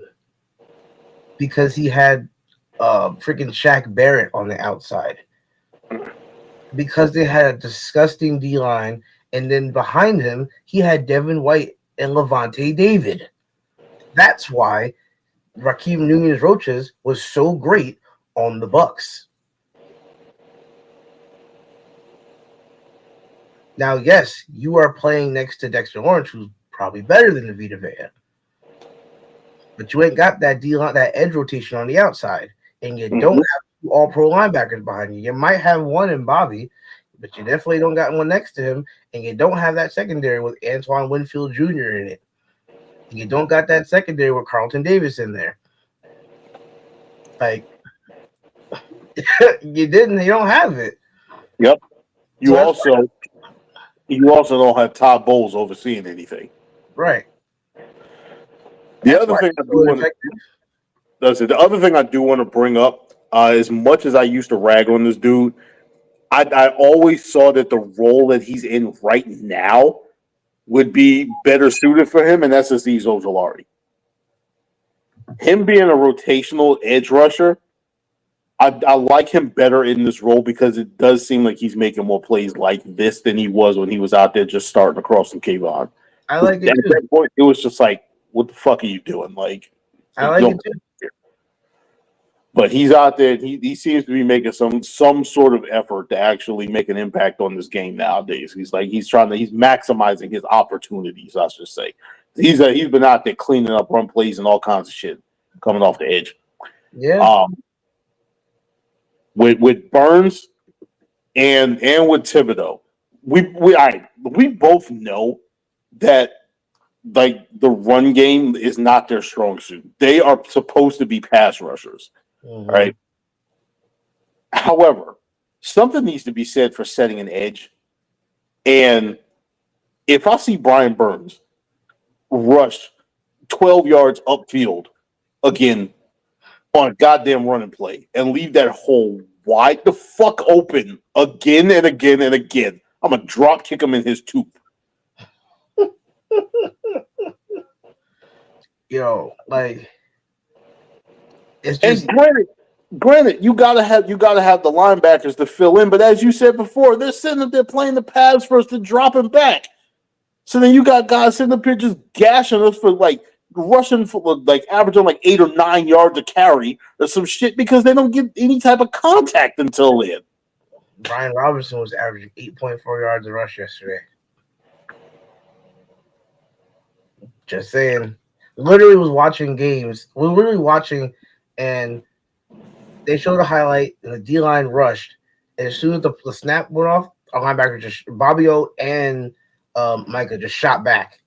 Because he had freaking Shaq Barrett on the outside. Because they had a disgusting D-line, and then behind him, he had Devin White and Levante David. That's why Raheem Nunez-Roches was so great on the Bucs. Now, yes, you are playing next to Dexter Lawrence, who's probably better than the Vita Vea. But you ain't got that D-line, that edge rotation on the outside, and you don't have all-pro linebackers behind you. You might have one in Bobby, but you definitely don't got one next to him, and you don't have that secondary with Antoine Winfield Jr. in it. And you don't got that secondary with Carlton Davis in there. Like, you don't have it. Yep. You also don't have Todd Bowles overseeing anything. Right. The other thing I do want to bring up, as much as I used to rag on this dude, I always saw that the role that he's in right now would be better suited for him, and that's Azeez Ojulari. Him being a rotational edge rusher, I like him better in this role because it does seem like he's making more plays like this than he was when he was out there just starting across from Kayvon. I like it At too. that point, it was just like, what the fuck are you doing? Like, I like it too. But he's out there. He seems to be making some sort of effort to actually make an impact on this game nowadays. He's maximizing his opportunities. I should say he's been out there cleaning up run plays and all kinds of shit coming off the edge. Yeah. With Burns and with Thibodeau, we both know that like the run game is not their strong suit. They are supposed to be pass rushers. Mm-hmm. Right. However, something needs to be said for setting an edge. And if I see Brian Burns rush 12 yards upfield again on a goddamn running play and leave that hole wide the fuck open again and again and again, I'm going to drop kick him in his tooth. Like, it's just, and granted, you gotta have the linebackers to fill in. But as you said before, they're sitting up there playing the pass for us to drop him back. So then you got guys sitting up here just gashing us for like rushing for like averaging like 8 or 9 yards a carry or some shit because they don't get any type of contact until then. Brian Robinson was averaging 8.4 yards a rush yesterday. Just saying. Literally was watching games. We were literally watching, and they showed a highlight, and the D-line rushed. And as soon as the snap went off, our linebacker just Bobby O and Micah just shot back.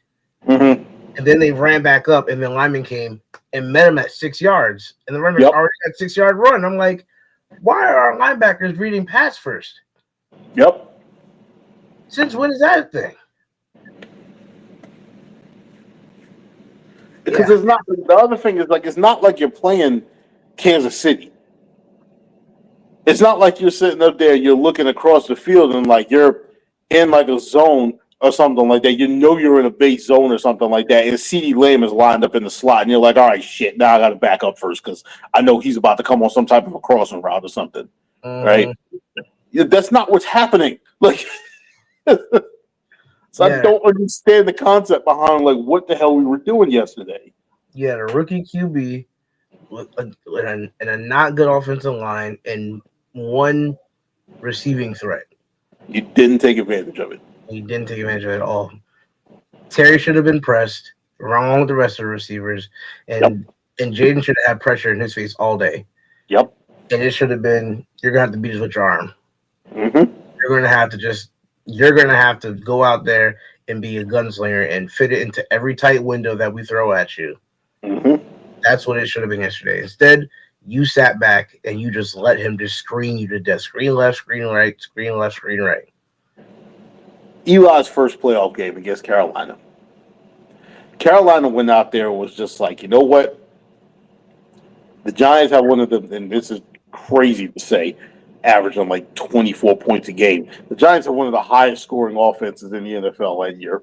Mm-hmm. And then they ran back up, and then lineman came and met him at 6 yards. And the runner already had 6-yard run. I'm like, why are our linebackers reading pass first? Yep. Since when is that a thing? Because it's not. The other thing is like it's not like you're playing Kansas City. It's not like you're sitting up there, you're looking across the field, and like you're in like a zone or something like that. You know you're in a base zone or something like that, and CeeDee Lamb is lined up in the slot, and you're like, all right, shit, now I got to back up first because I know he's about to come on some type of a crossing route or something, right? That's not what's happening. Like, so I don't understand the concept behind like what the hell we were doing yesterday. You had a rookie QB with a not good offensive line and one receiving threat. You didn't take advantage of it. You didn't take advantage of it at all. Terry should have been pressed wrong with the rest of the receivers, and Jaden should have had pressure in his face all day. Yep. And it should have been, you're gonna have to beat us with your arm. Mm-hmm. You're gonna have to go out there and be a gunslinger and fit it into every tight window that we throw at you. Mm-hmm. That's what it should have been yesterday. Instead, you sat back and you just let him just screen you to death. Screen left, screen right, screen left, screen right. Eli's first playoff game against Carolina. Carolina went out there and was just like, you know what? The Giants have one of them, and this is crazy to say, averaging like 24 points a game. The Giants have one of the highest scoring offenses in the NFL that year.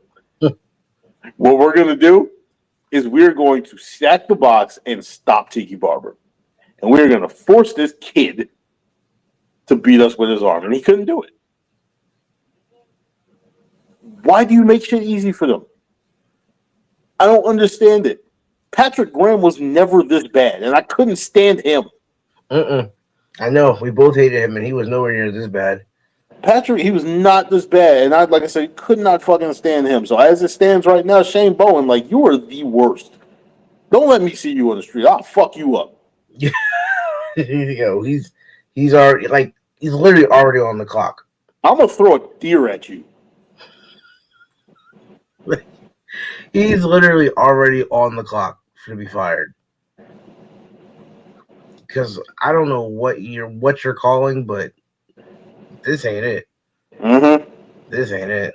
What we're going to do is we're going to stack the box and stop Tiki Barber. And we're going to force this kid to beat us with his arm. And he couldn't do it. Why do you make shit easy for them? I don't understand it. Patrick Graham was never this bad, and I couldn't stand him. I know. We both hated him, and he was nowhere near this bad. Patrick, he was not this bad, and like I said, could not fucking stand him. So as it stands right now, Shane Bowen, like, you are the worst. Don't let me see you on the street. I'll fuck you up. You know, he's already he's literally already on the clock. I'm gonna throw a deer at you. He's literally already on the clock to be fired. Because I don't know what you're calling, but this ain't it. Mm-hmm. This ain't it.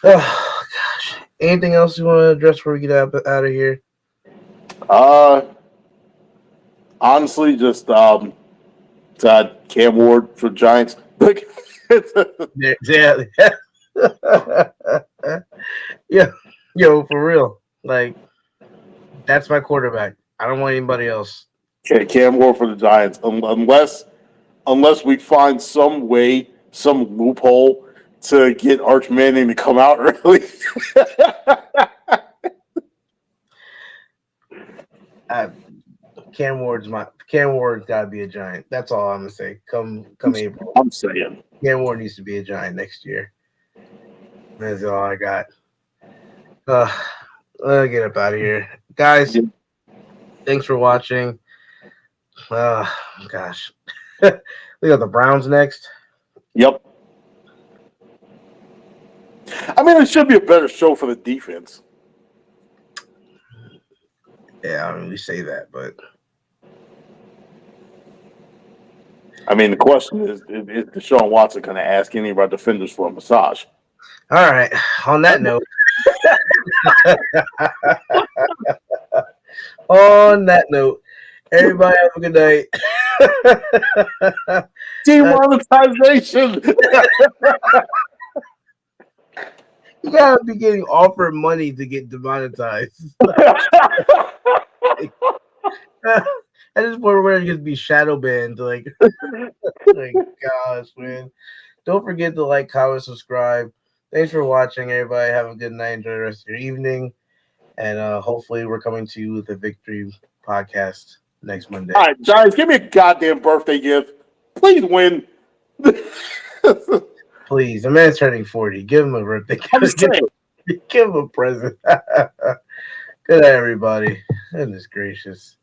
Oh gosh. Anything else you want to address before we get out of here? Honestly, just Cam Ward for Giants. Like, yeah, yo, for real. Like, that's my quarterback. I don't want anybody else. Okay, Cam Ward for the Giants, unless we find some way, some loophole to get Arch Manning to come out early. Cam Ward's got to be a Giant. That's all I'm gonna say. Come April. I'm saying Cam Ward needs to be a Giant next year. That's all I got. Let's get up out of here, guys. Yeah. Thanks for watching. Gosh, we got the Browns next. Yep. I mean, it should be a better show for the defense. Yeah, I mean, we say that, but I mean, the question is Deshaun Watson going to ask any of our defenders for a massage? All right. On that note, everybody have a good night. Demonetization. You gotta be getting offered money to get demonetized. At this point, we're gonna just be shadow banned. Like, gosh, man. Don't forget to like, comment, subscribe. Thanks for watching, everybody. Have a good night. Enjoy the rest of your evening. And hopefully we're coming to you with a victory podcast next Monday. All right, Giants, give me a goddamn birthday gift. Please win. Please, the man's turning 40. Give him a birthday. I'm saying. Give him a present. Good night, everybody. Goodness gracious.